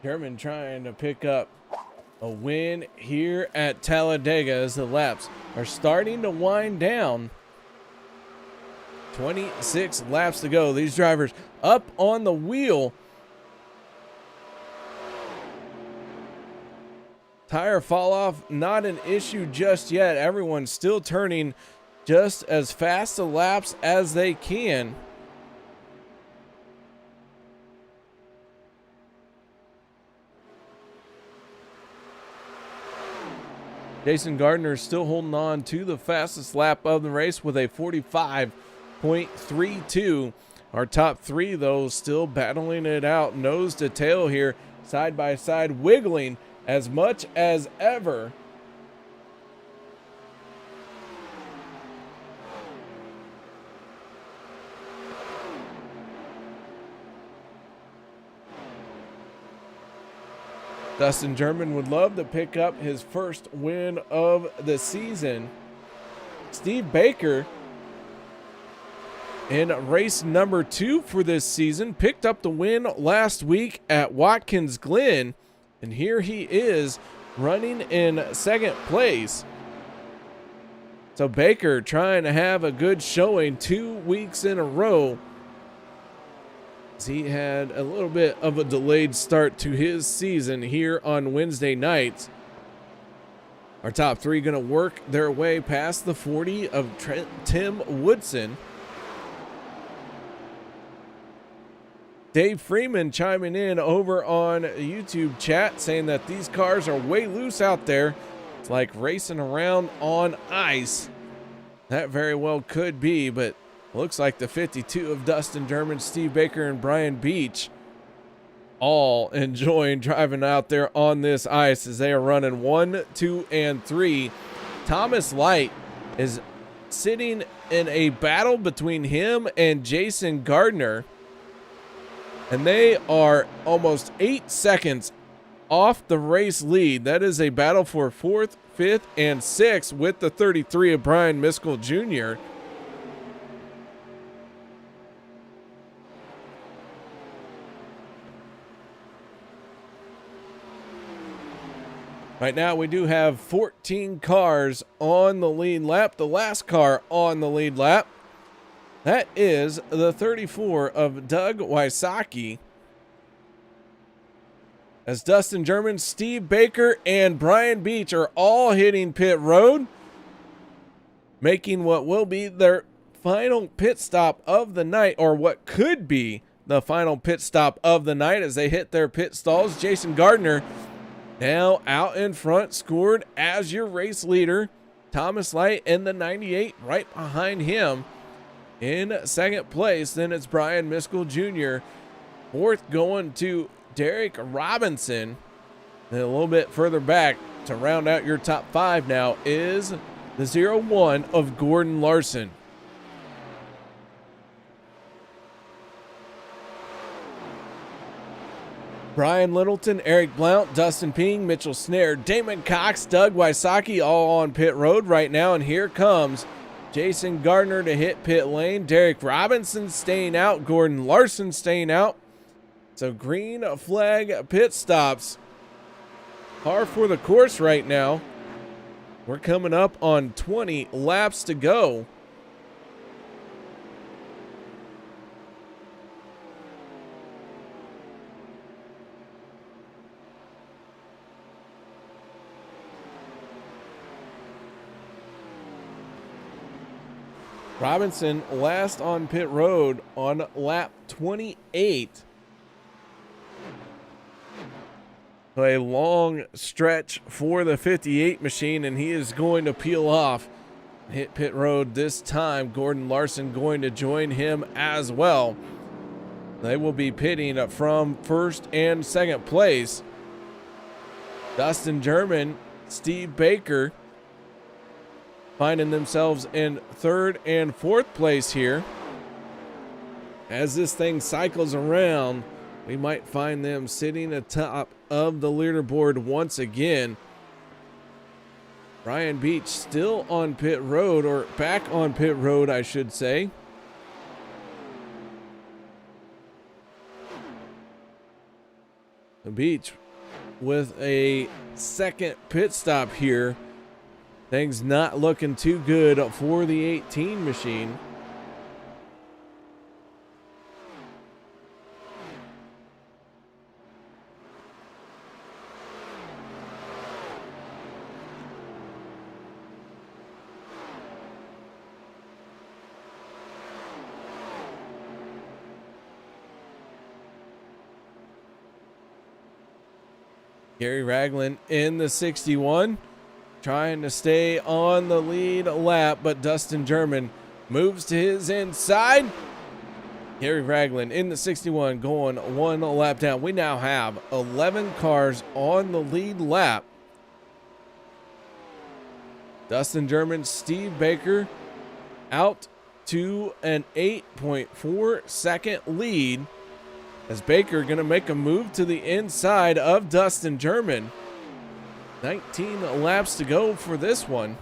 Speaker 2: German trying to pick up a win here at Talladega as the laps are starting to wind down. 26 laps to go. These drivers up on the wheel. Tire fall off, not an issue just yet. Everyone's still turning just as fast a laps as they can. Jason Gardner still holding on to the fastest lap of the race with a 45.32. Our top three, though, still battling it out nose to tail here, side by side, wiggling as much as ever. Dustin German would love to pick up his first win of the season. Steve Baker, in race number 2 for this season, picked up the win last week at Watkins Glen, and here he is running in second place. So Baker trying to have a good showing 2 weeks in a row. He had a little bit of a delayed start to his season here on Wednesday nights. Our top 3 going to work their way past the 40 of Tim Woodson. Dave Freeman chiming in over on YouTube chat saying that these cars are way loose out there. It's like racing around on ice. That very well could be, but looks like the 52 of Dustin German, Steve Baker, and Brian Beach all enjoying driving out there on this ice as they are running 1, 2, and 3. Thomas Light is sitting in a battle between him and Jason Gardner, and they are almost 8 seconds off the race lead. That is a battle for 4th, 5th, and 6th with the 33 of Brian Miskell Jr. Right now, we do have 14 cars on the lead lap. The last car on the lead lap, that is the 34 of Doug Wysocki. As Dustin German, Steve Baker, and Brian Beach are all hitting pit road, making what will be their final pit stop of the night, or what could be the final pit stop of the night as they hit their pit stalls. Jason Gardner now out in front, scored as your race leader. Thomas Light in the 98 right behind him. In second place, then it's Brian Miskell Jr. Fourth going to Derek Robinson. And a little bit further back to round out your top 5 now is the 01 of Gordon Larson. Brian Littleton, Eric Blount, Dustin Ping, Mitchell Snare, Damon Cox, Doug Wysocki all on pit road right now. And here comes Jason Gardner to hit pit lane. Derek Robinson staying out. Gordon Larson staying out. So green flag pit stops. Par for the course right now. We're coming up on 20 laps to go. Robinson last on pit road on lap 28. A long stretch for the 58 machine, and he is going to peel off, hit pit road this time. Gordon Larson going to join him as well. They will be pitting from first and second place. Dustin German, Steve Baker finding themselves in third and fourth place here. As this thing cycles around, we might find them sitting atop of the leaderboard once again. Brian Beach still on pit road, or back on pit road, I should say. The Beach with a second pit stop here. Things not looking too good for the 18 machine. Gary Ragland in the 61. Trying to stay on the lead lap, but Dustin German moves to his inside. Gary Ragland in the 61 going one lap down. We now have 11 cars on the lead lap. Dustin German, Steve Baker out to an 8.4 second lead as Baker going to make a move to the inside of Dustin German. 19 laps to go for this one.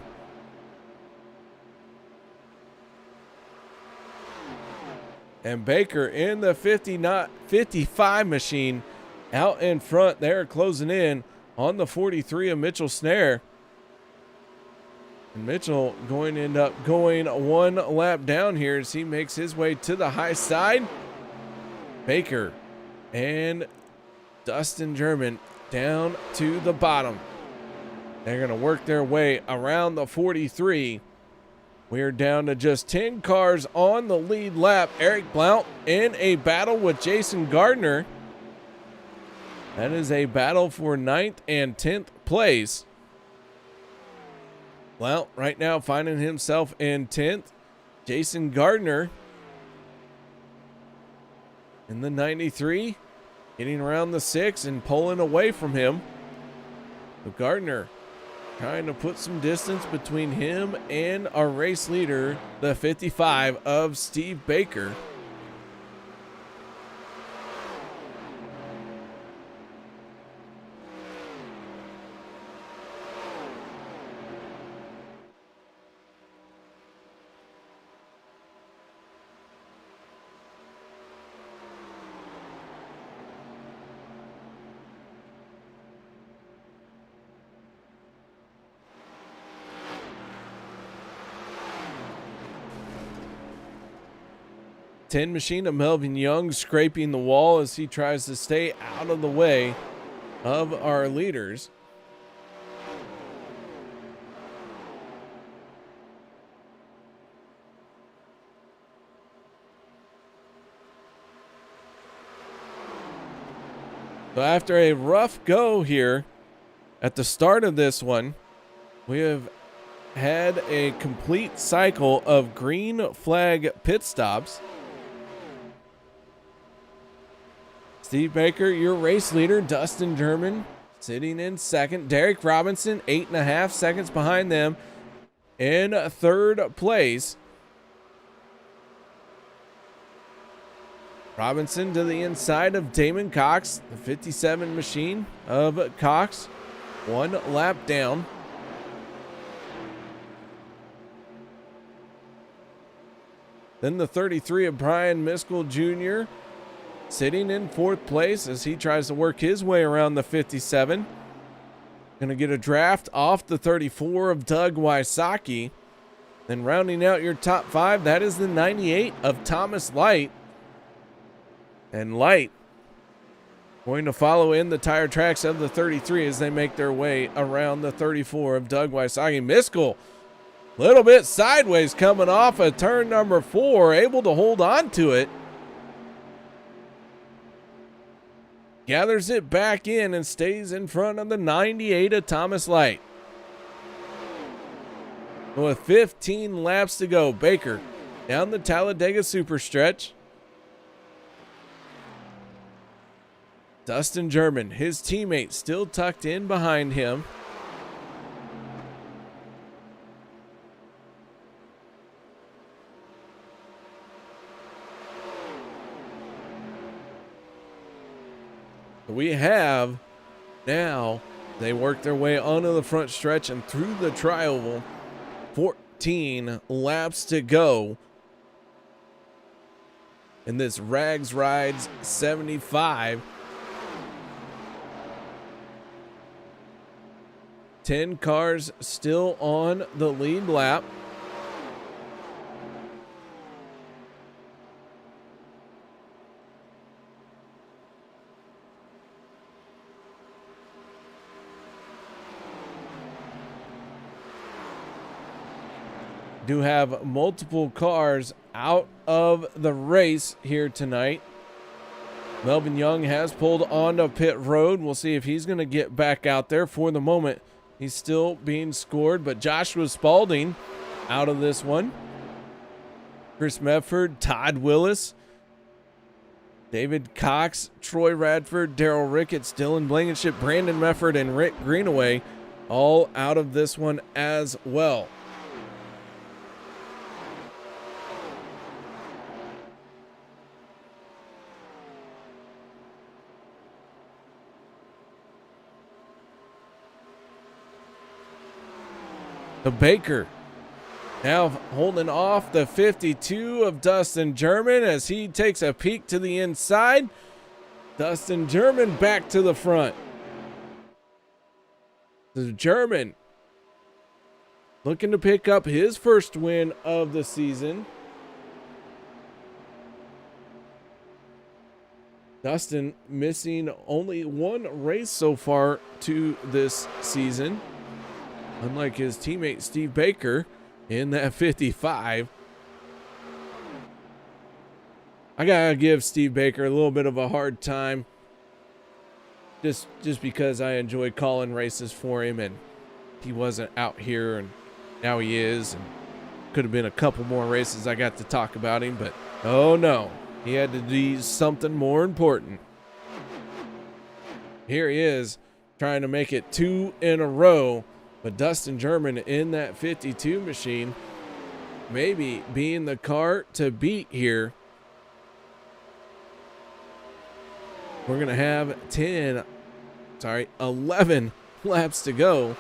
Speaker 2: And Baker in the 55 machine out in front there, closing in on the 43 of Mitchell Snare. And Mitchell going to end up going one lap down here as he makes his way to the high side. Baker and Dustin German down to the bottom. They're going to work their way around the 43. We're down to just 10 cars on the lead lap. Eric Blount in a battle with Jason Gardner. That is a battle for 9th and 10th place. Blount right now finding himself in 10th. Jason Gardner in the 93, getting around the 6 and pulling away from him. So Gardner trying to put some distance between him and our race leader, the 55 of Steve Baker. Ten machine of Melvin Young scraping the wall as he tries to stay out of the way of our leaders. So after a rough go here at the start of this one, we have had a complete cycle of green flag pit stops. Steve Baker, your race leader. Dustin German sitting in second. Derek Robinson, 8.5 seconds behind them in third place. Robinson to the inside of Damon Cox, the 57 machine of Cox. One lap down. Then the 33 of Brian Miskell Jr. sitting in fourth place as he tries to work his way around the 57. Going to get a draft off the 34 of Doug Wysocki. Then rounding out your top 5, that is the 98 of Thomas Light. And Light going to follow in the tire tracks of the 33 as they make their way around the 34 of Doug Wysocki. Miskell, a little bit sideways coming off of turn number 4, able to hold on to it. Gathers it back in and stays in front of the 98 of Thomas Light. With 15 laps to go, Baker down the Talladega super stretch. Dustin German, his teammate, still tucked in behind him. We have now, they work their way onto the front stretch and through the trioval. 14 laps to go in this Ragzridez 75. 10 cars still on the lead lap. Do have multiple cars out of the race here tonight. Melvin Young has pulled onto pit road. We'll see if he's going to get back out there. For the moment, he's still being scored, but Joshua Spalding out of this one. Chris Medford, Todd Willis, David Cox, Troy Radford, Daryl Ricketts, Dylan Blankenship, Brandon Mefford, and Rick Greenaway all out of this one as well. to Baker. Now holding off the 52 of Dustin German as he takes a peek to the inside. Dustin German back to the front. The German looking to pick up his first win of the season. Dustin missing only one race so far to this season, unlike his teammate Steve Baker in that 55. I gotta give Steve Baker a little bit of a hard time, just because I enjoy calling races for him, and he wasn't out here, and now he is, and could have been a couple more races I got to talk about him, but oh no, he had to do something more important. Here he is trying to make it 2 in a row, but Dustin German in that 52 machine maybe being the car to beat here. We're going to have 11 laps to go.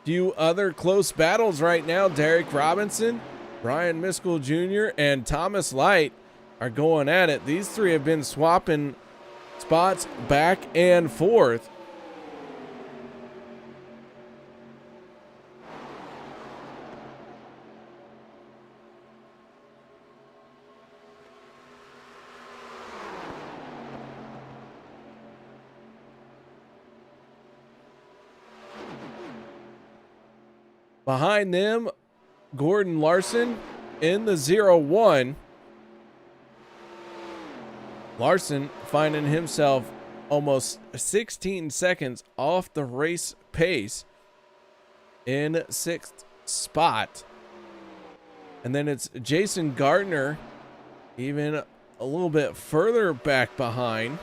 Speaker 2: Few other close battles right now. Derek Robinson, Brian Miskell Jr., and Thomas Light are going at it. These three have been swapping spots back and forth. Behind them, Gordon Larson in the 0-1. Larson finding himself almost 16 seconds off the race pace in 6th spot. And then it's Jason Gardner even a little bit further back behind.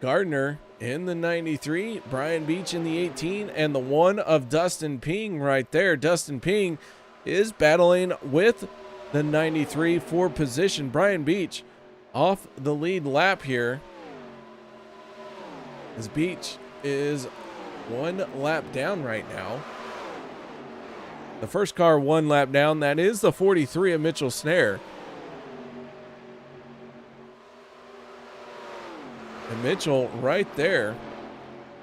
Speaker 2: Gardner in the 93, Brian Beach in the 18, and the 1 of Dustin Ping right there. Dustin Ping is battling with the 93 for position. Brian Beach off the lead lap here, as Beach is 1 lap down right now. The first car 1 lap down, that is the 43 of Mitchell Snare. And Mitchell right there,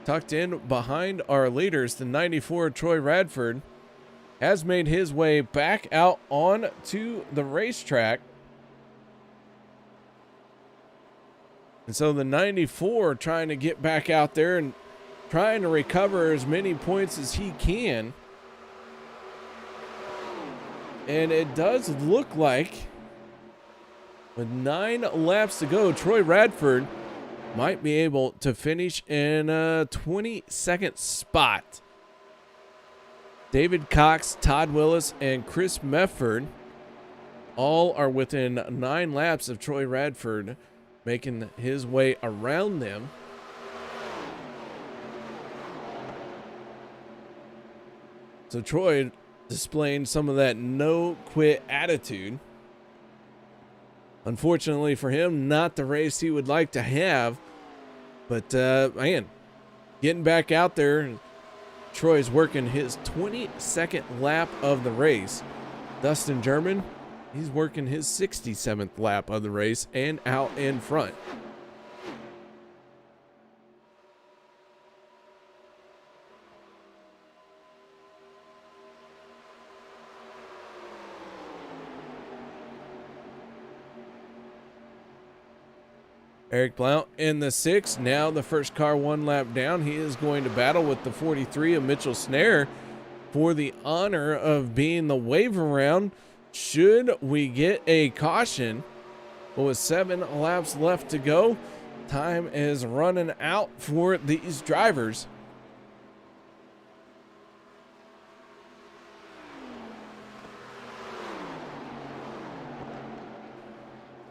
Speaker 2: tucked in behind our leaders. The 94 Troy Radford has made his way back out on to the racetrack. And so the 94 trying to get back out there and trying to recover as many points as he can. And it does look like with 9 laps to go, Troy Radford might be able to finish in a 22nd spot. David Cox, Todd Willis, and Chris Mefford all are within 9 laps of Troy Radford, making his way around them. So Troy displaying some of that no-quit attitude. Unfortunately for him, not the race he would like to have. But, man, getting back out there, Troy's working his 22nd lap of the race. Dustin German, he's working his 67th lap of the race and out in front. Eric Blount in the 6, now the first car 1 lap down. He is going to battle with the 43 of Mitchell Snare for the honor of being the wave around should we get a caution. But with 7 laps left to go, time is running out for these drivers.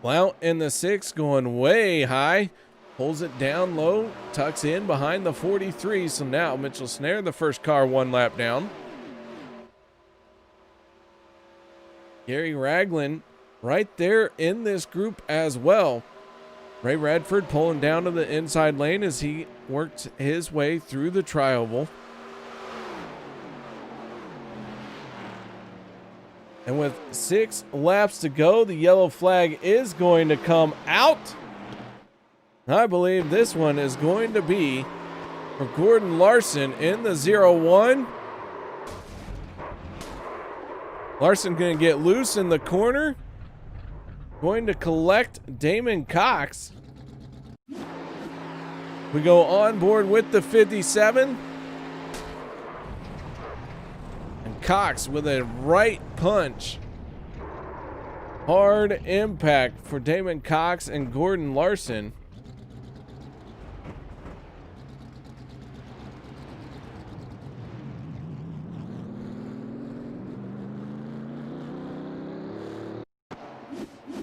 Speaker 2: Blount in the 6 going way high, pulls it down low, tucks in behind the 43. So now Mitchell Snare, the first car 1 lap down. Gary Ragland right there in this group as well. Ray Radford pulling down to the inside lane as he worked his way through the tri-oval. And with 6 laps to go, the yellow flag is going to come out. I believe this one is going to be for Gordon Larson in the 0-1. Larson going to get loose in the corner. Going to collect Damon Cox. We go on board with the 57. And Cox with a right punch. Hard impact for Damon Cox and Gordon Larson.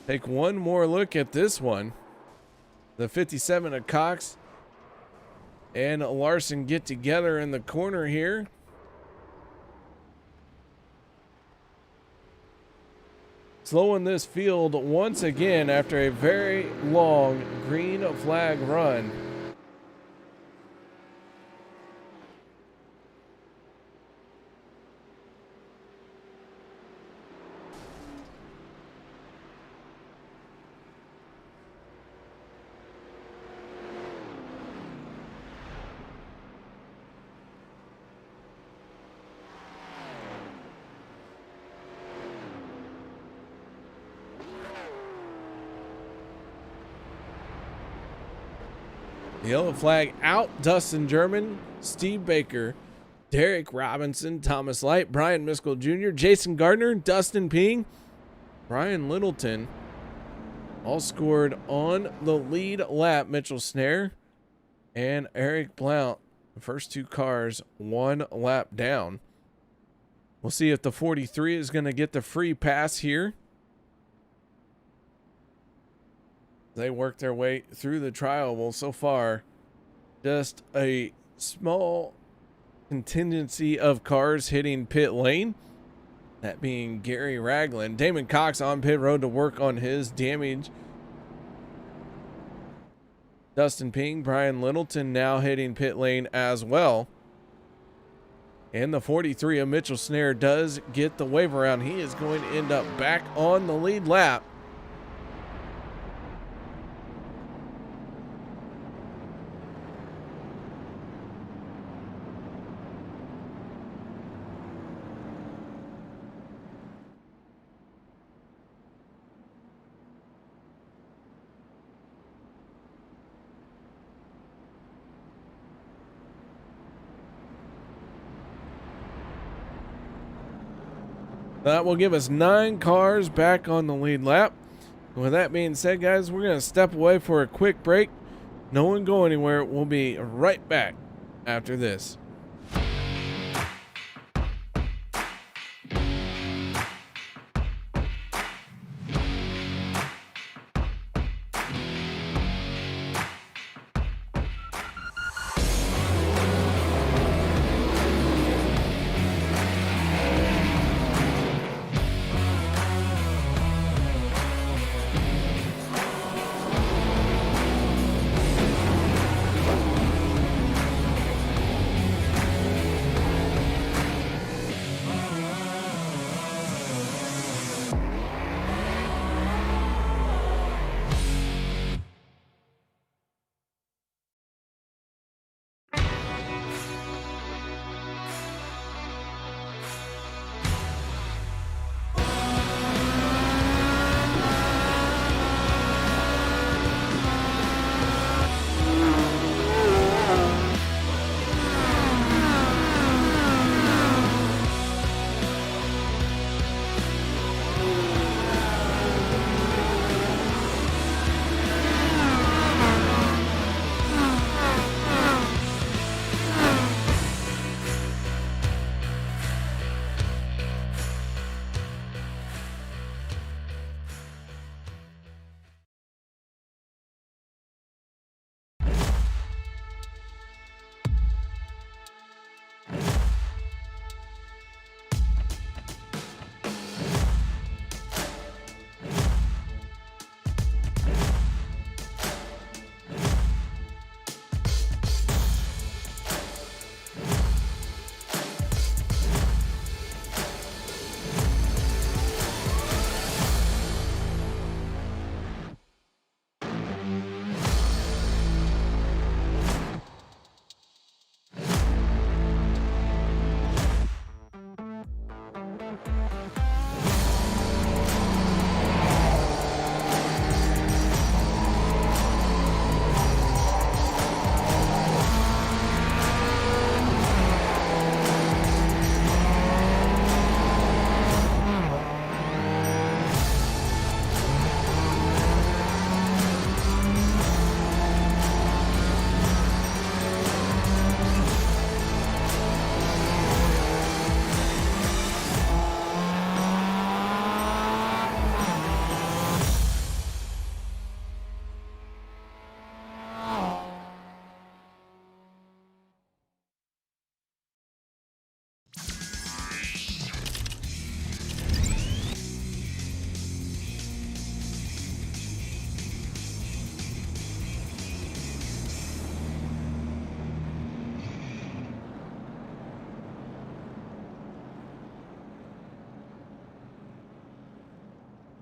Speaker 2: Take one more look at this one. The 57 of Cox and Larson get together in the corner here. Slowing this field once again after a very long green flag run. Yellow flag out. Dustin German, Steve Baker, Derek Robinson, Thomas Light, Brian Miskell Jr., Jason Gardner, Dustin Ping, Brian Littleton all scored on the lead lap. Mitchell Snare and Eric Blount, the first 2 cars 1 lap down. We'll see if the 43 is going to get the free pass here. They work their way through the trial. Well, so far, just a small contingency of cars hitting pit lane. That being Gary Ragland. Damon Cox on pit road to work on his damage. Dustin Ping, Brian Littleton now hitting pit lane as well. And the 43 of Mitchell Snare does get the wave around. He is going to end up back on the lead lap. That will give us 9 cars back on the lead lap. With that being said, guys, we're going to step away for a quick break. No one go anywhere. We'll be right back after this.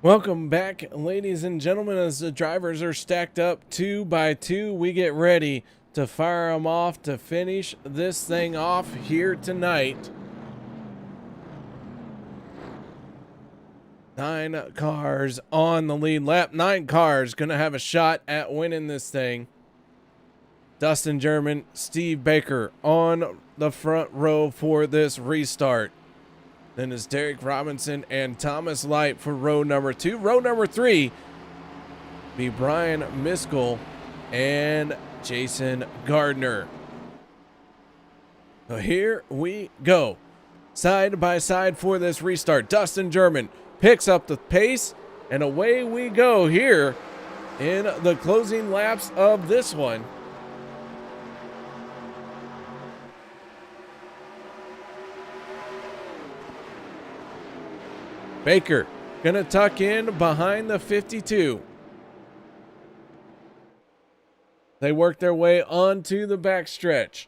Speaker 2: Welcome back, ladies and gentlemen. As the drivers are stacked up 2 by 2, we get ready to fire them off to finish this thing off here tonight. 9 cars on the lead lap. 9 cars gonna have a shot at winning this thing. Dustin German, Steve Baker on the front row for this restart. Then it's Derek Robinson and Thomas Light for row number 2. Row number 3 be Brian Miskell and Jason Gardner. So here we go. Side by side for this restart. Dustin German picks up the pace, and away we go here in the closing laps of this one. Baker gonna tuck in behind the 52. They work their way onto the backstretch.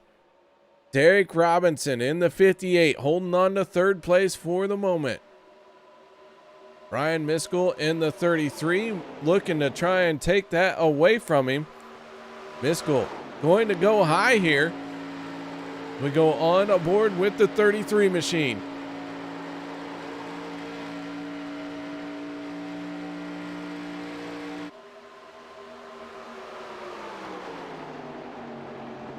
Speaker 2: Derek Robinson in the 58, holding on to third place for the moment. Brian Miskell in the 33, looking to try and take that away from him. Miskell going to go high here. We go on aboard with the 33 machine.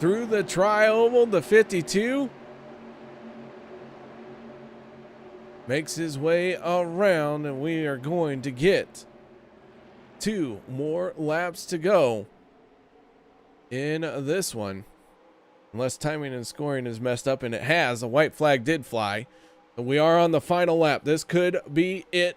Speaker 2: Through the tri-oval, the 52 makes his way around, and we are going to get 2 more laps to go in this one. Unless timing and scoring is messed up, and it has. The white flag did fly. But we are on the final lap. This could be it.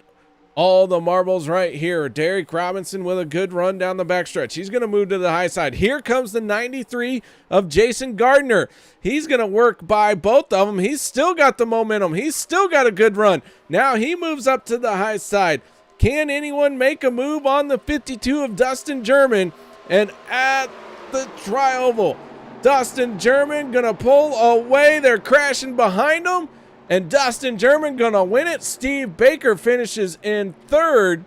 Speaker 2: All the marbles right here. Derek Robinson with a good run down the backstretch. He's going to move to the high side. Here comes the 93 of Jason Gardner. He's going to work by both of them. He's still got the momentum. He's still got a good run. Now he moves up to the high side. Can anyone make a move on the 52 of Dustin German? And at the tri-oval, Dustin German going to pull away. They're crashing behind him. And Dustin German gonna win it. Steve Baker finishes in third.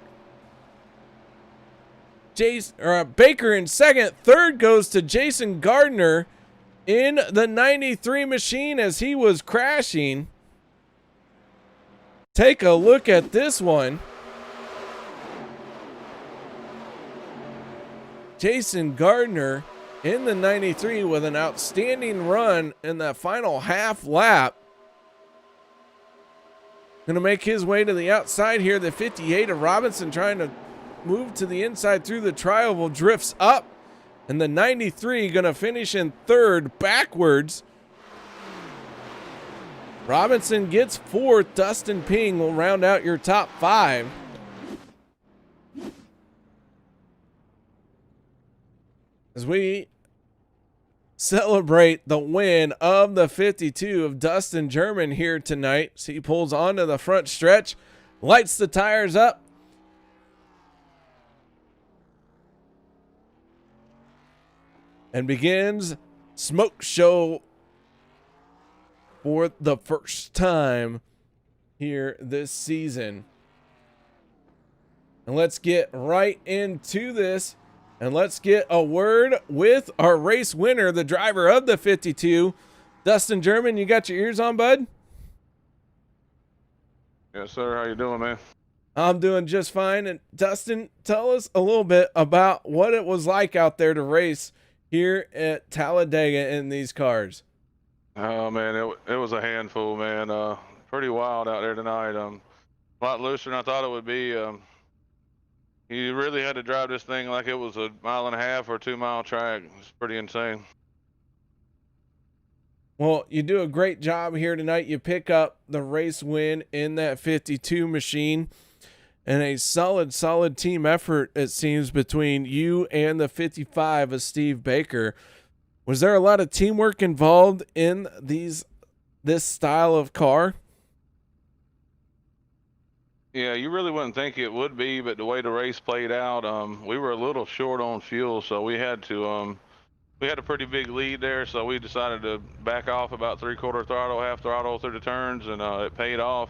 Speaker 2: Baker in second. Third goes to Jason Gardner in the 93 machine as he was crashing. Take a look at this one. Jason Gardner in the 93 with an outstanding run in that final half lap. Going to make his way to the outside here. The 58 of Robinson trying to move to the inside through the tri-oval, drifts up. And the 93 going to finish in third backwards. Robinson gets fourth. Dustin Ping will round out your top 5. As we celebrate the win of the 52 of Dustin German here tonight. So he pulls onto the front stretch, lights the tires up. And begins smoke show for the first time here this season. And let's get right into this. And let's get a word with our race winner, the driver of the 52. Dustin German, you got your ears on, bud?
Speaker 5: Yes, sir. How you doing, man?
Speaker 2: I'm doing just fine. And Dustin, tell us a little bit about what it was like out there to race here at Talladega in these cars.
Speaker 5: Oh, man, it was a handful, man. Pretty wild out there tonight. A lot looser than I thought it would be. You really had to drive this thing like it was a 1.5 mile or 2 mile track. It's pretty insane.
Speaker 2: Well, you do a great job here tonight. You pick up the race win in that 52 machine, and a solid team effort, it seems, between you and the 55 of Steve Baker. Was there a lot of teamwork involved in this style of car?
Speaker 5: Yeah, you really wouldn't think it would be, but the way the race played out, we were a little short on fuel, so we had a pretty big lead there, so we decided to back off about 3/4 throttle, half throttle through the turns, and it paid off.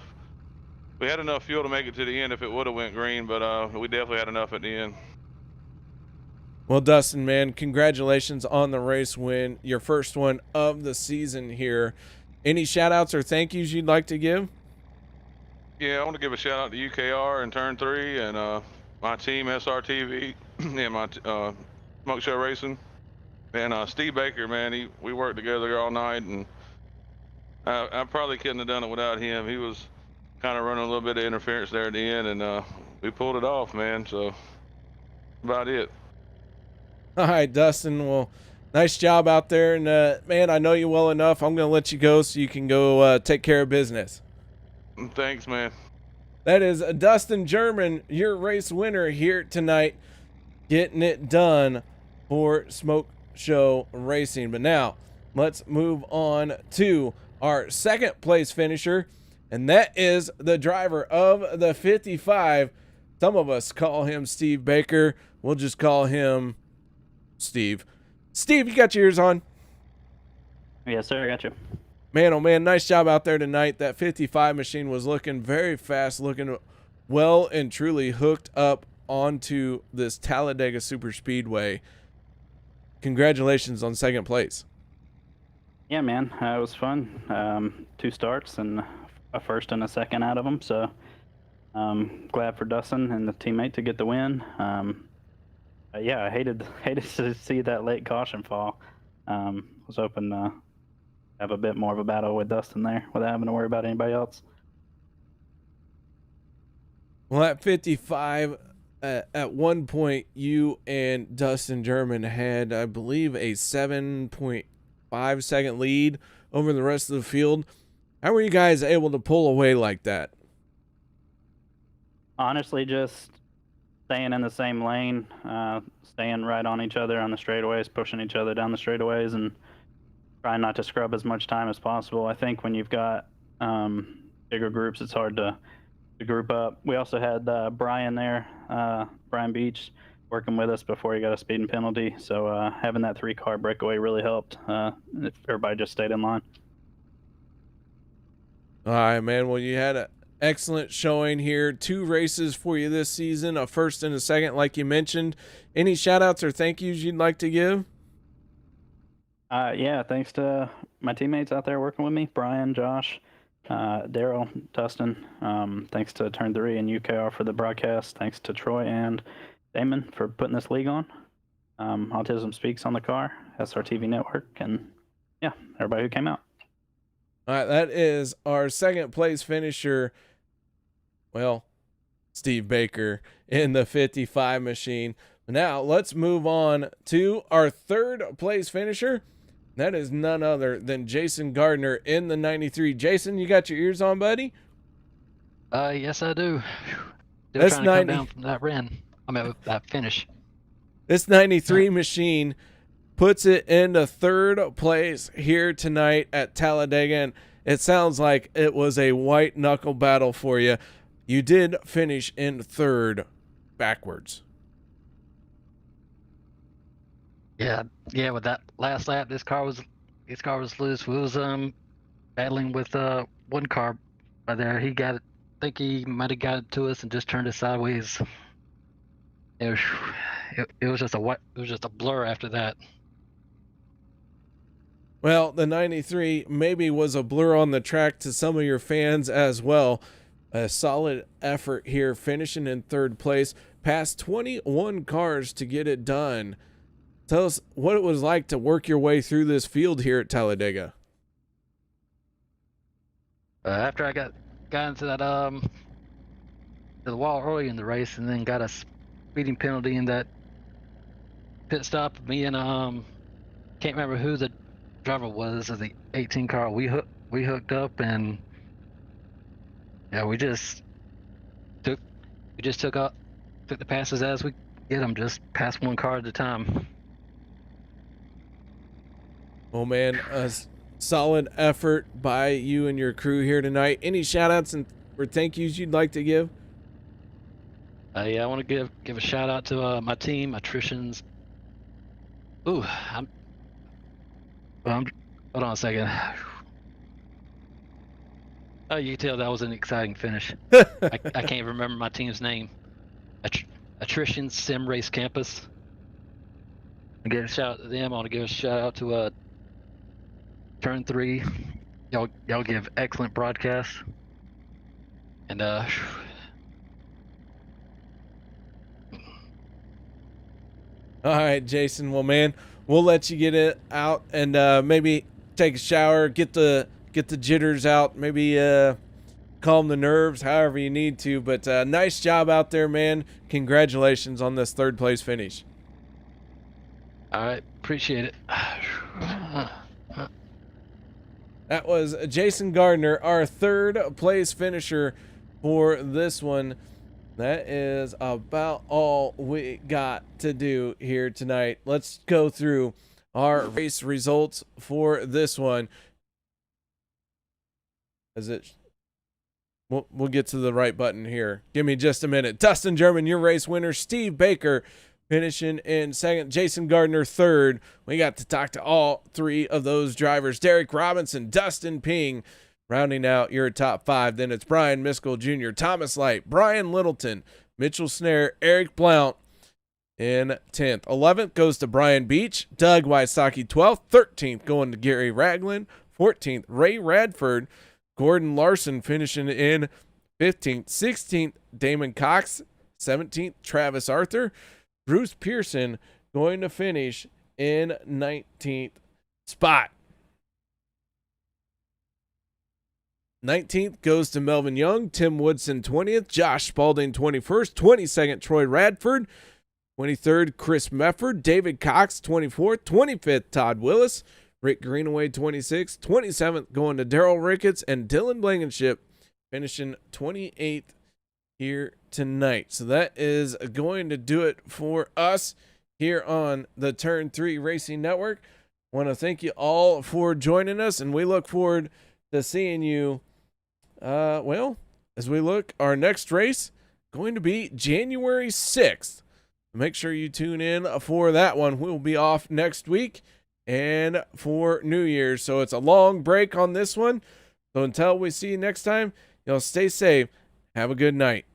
Speaker 5: we had enough fuel to make it to the end if it would have went green, but we definitely had enough at the end.
Speaker 2: Well, Dustin, man, congratulations on the race win, your first one of the season here. Any shout outs or thank yous you'd like to give?
Speaker 5: Yeah, I want to give a shout out to UKR in turn 3 and my team SRTV and my Smoke Show Racing and Steve Baker, man. We worked together all night, and I probably couldn't have done it without him. He was kind of running a little bit of interference there at the end, and we pulled it off, man. So about it.
Speaker 2: All right, Dustin. Well, nice job out there. And, man, I know you well enough. I'm going to let you go so you can go take care of business.
Speaker 5: Thanks, man.
Speaker 2: That is Dustin German, your race winner here tonight, getting it done for Smoke Show Racing. But now let's move on to our second place finisher, and that is the driver of the 55. Some of us call him Steve Baker. We'll just call him Steve. Steve, you got your ears on?
Speaker 6: Yes, sir. I got you.
Speaker 2: Man, oh man, nice job out there tonight. That 55 machine was looking very fast, looking well and truly hooked up onto this Talladega Super Speedway. Congratulations on second place.
Speaker 6: Yeah, man, it was fun. 2 starts and a first and a second out of them. So glad for Dustin and the teammate to get the win. Yeah, I hated to see that late caution fall. Was hoping to have a bit more of a battle with Dustin there without having to worry about anybody else.
Speaker 2: Well, at 55, at one point, you and Dustin German had, I believe, a 7.5 second lead over the rest of the field. How were you guys able to pull away like that?
Speaker 6: Honestly, just staying in the same lane, staying right on each other on the straightaways, pushing each other down the straightaways, and trying not to scrub as much time as possible. I think when you've got bigger groups, it's hard to group up. We also had Brian there, Brian Beach, working with us before he got a speeding penalty. So having that 3-car breakaway really helped if everybody just stayed in line.
Speaker 2: All right, man. Well, you had an excellent showing here. 2 races for you this season, a first and a second, like you mentioned. Any shout outs or thank yous you'd like to give?
Speaker 6: Yeah, thanks to my teammates out there working with me, Brian, Josh, Daryl, Dustin. Thanks to Turn 3 and UKR for the broadcast. Thanks to Troy and Damon for putting this league on. Autism Speaks on the car, SRTV Network, and yeah, everybody who came out.
Speaker 2: All right, that is our second place finisher. Well, Steve Baker in the 55 machine. Now let's move on to our third place finisher. That is none other than Jason Gardner in the 93. Jason, you got your ears on, buddy?
Speaker 7: Yes, I do. Still
Speaker 2: That's
Speaker 7: trying to
Speaker 2: 90.
Speaker 7: come down from that run. I mean, that finish.
Speaker 2: This 93 machine puts it into third place here tonight at Talladega, and it sounds like it was a white knuckle battle for you. You did finish in third backwards.
Speaker 7: Yeah. With that last lap, this car was loose. We was battling with one car right there. He got it. I think he might have got it to us and just turned it sideways. It was just a blur after that.
Speaker 2: Well, the 93 maybe was a blur on the track to some of your fans as well. A solid effort here, finishing in third place, past 21 cars to get it done. Tell us what it was like to work your way through this field here at Talladega.
Speaker 7: After I got into that to the wall early in the race, and then got a speeding penalty in that pit stop. Me and can't remember who the driver was of the 18 car. We hooked up, and yeah, we just took the passes as we get them, just past one car at a time.
Speaker 2: Oh man, a solid effort by you and your crew here tonight. Any shout outs or thank yous you'd like to give?
Speaker 7: Yeah, I want to give a shout out to my team, attritions. Ooh, hold on a second. Oh, you can tell that was an exciting finish. I can't remember my team's name. Attrition Sim Race Campus. I give a shout out to them. I want to give a shout out to Turn 3. Y'all give excellent broadcasts. And
Speaker 2: All right, Jason. Well, man, we'll let you get it out and maybe take a shower, get the jitters out, maybe calm the nerves, however you need to. But nice job out there, man. Congratulations on this third place finish.
Speaker 7: all right, appreciate it.
Speaker 2: That was Jason Gardner, our third place finisher for this one. That is about all we got to do here tonight. Let's go through our race results for this one. We'll get to the right button here. Give me just a minute. Dustin German, your race winner. Steve Baker finishing in second. Jason Gardner third. We got to talk to all three of those drivers. Derek Robinson, Dustin Ping, rounding out your top five. Then it's Brian Miskell Jr., Thomas Light, Brian Littleton, Mitchell Snare, Eric Blount in 10th. 11th goes to Brian Beach, Doug Wysocki 12th. 13th going to Gary Ragland. 14th, Ray Radford. Gordon Larson finishing in 15th. 16th, Damon Cox. 17th, Travis Arthur. Bruce Pearson going to finish in 19th spot. 19th goes to Melvin Young, Tim Woodson 20th, Josh Spalding 21st, 22nd Troy Radford, 23rd Chris Mefford, David Cox 24th, 25th Todd Willis, Rick Greenaway 26th, 27th going to Daryl Ricketts, and Dylan Blankenship finishing 28th here tonight. So that is going to do it for us here on the Turn 3 Racing Network. I want to thank you all for joining us, and we look forward to seeing you as we look, our next race going to be January 6th. Make sure you tune in for that one. We'll be off next week and for New Year's. So it's a long break on this one. So until we see you next time, y'all stay safe. Have a good night.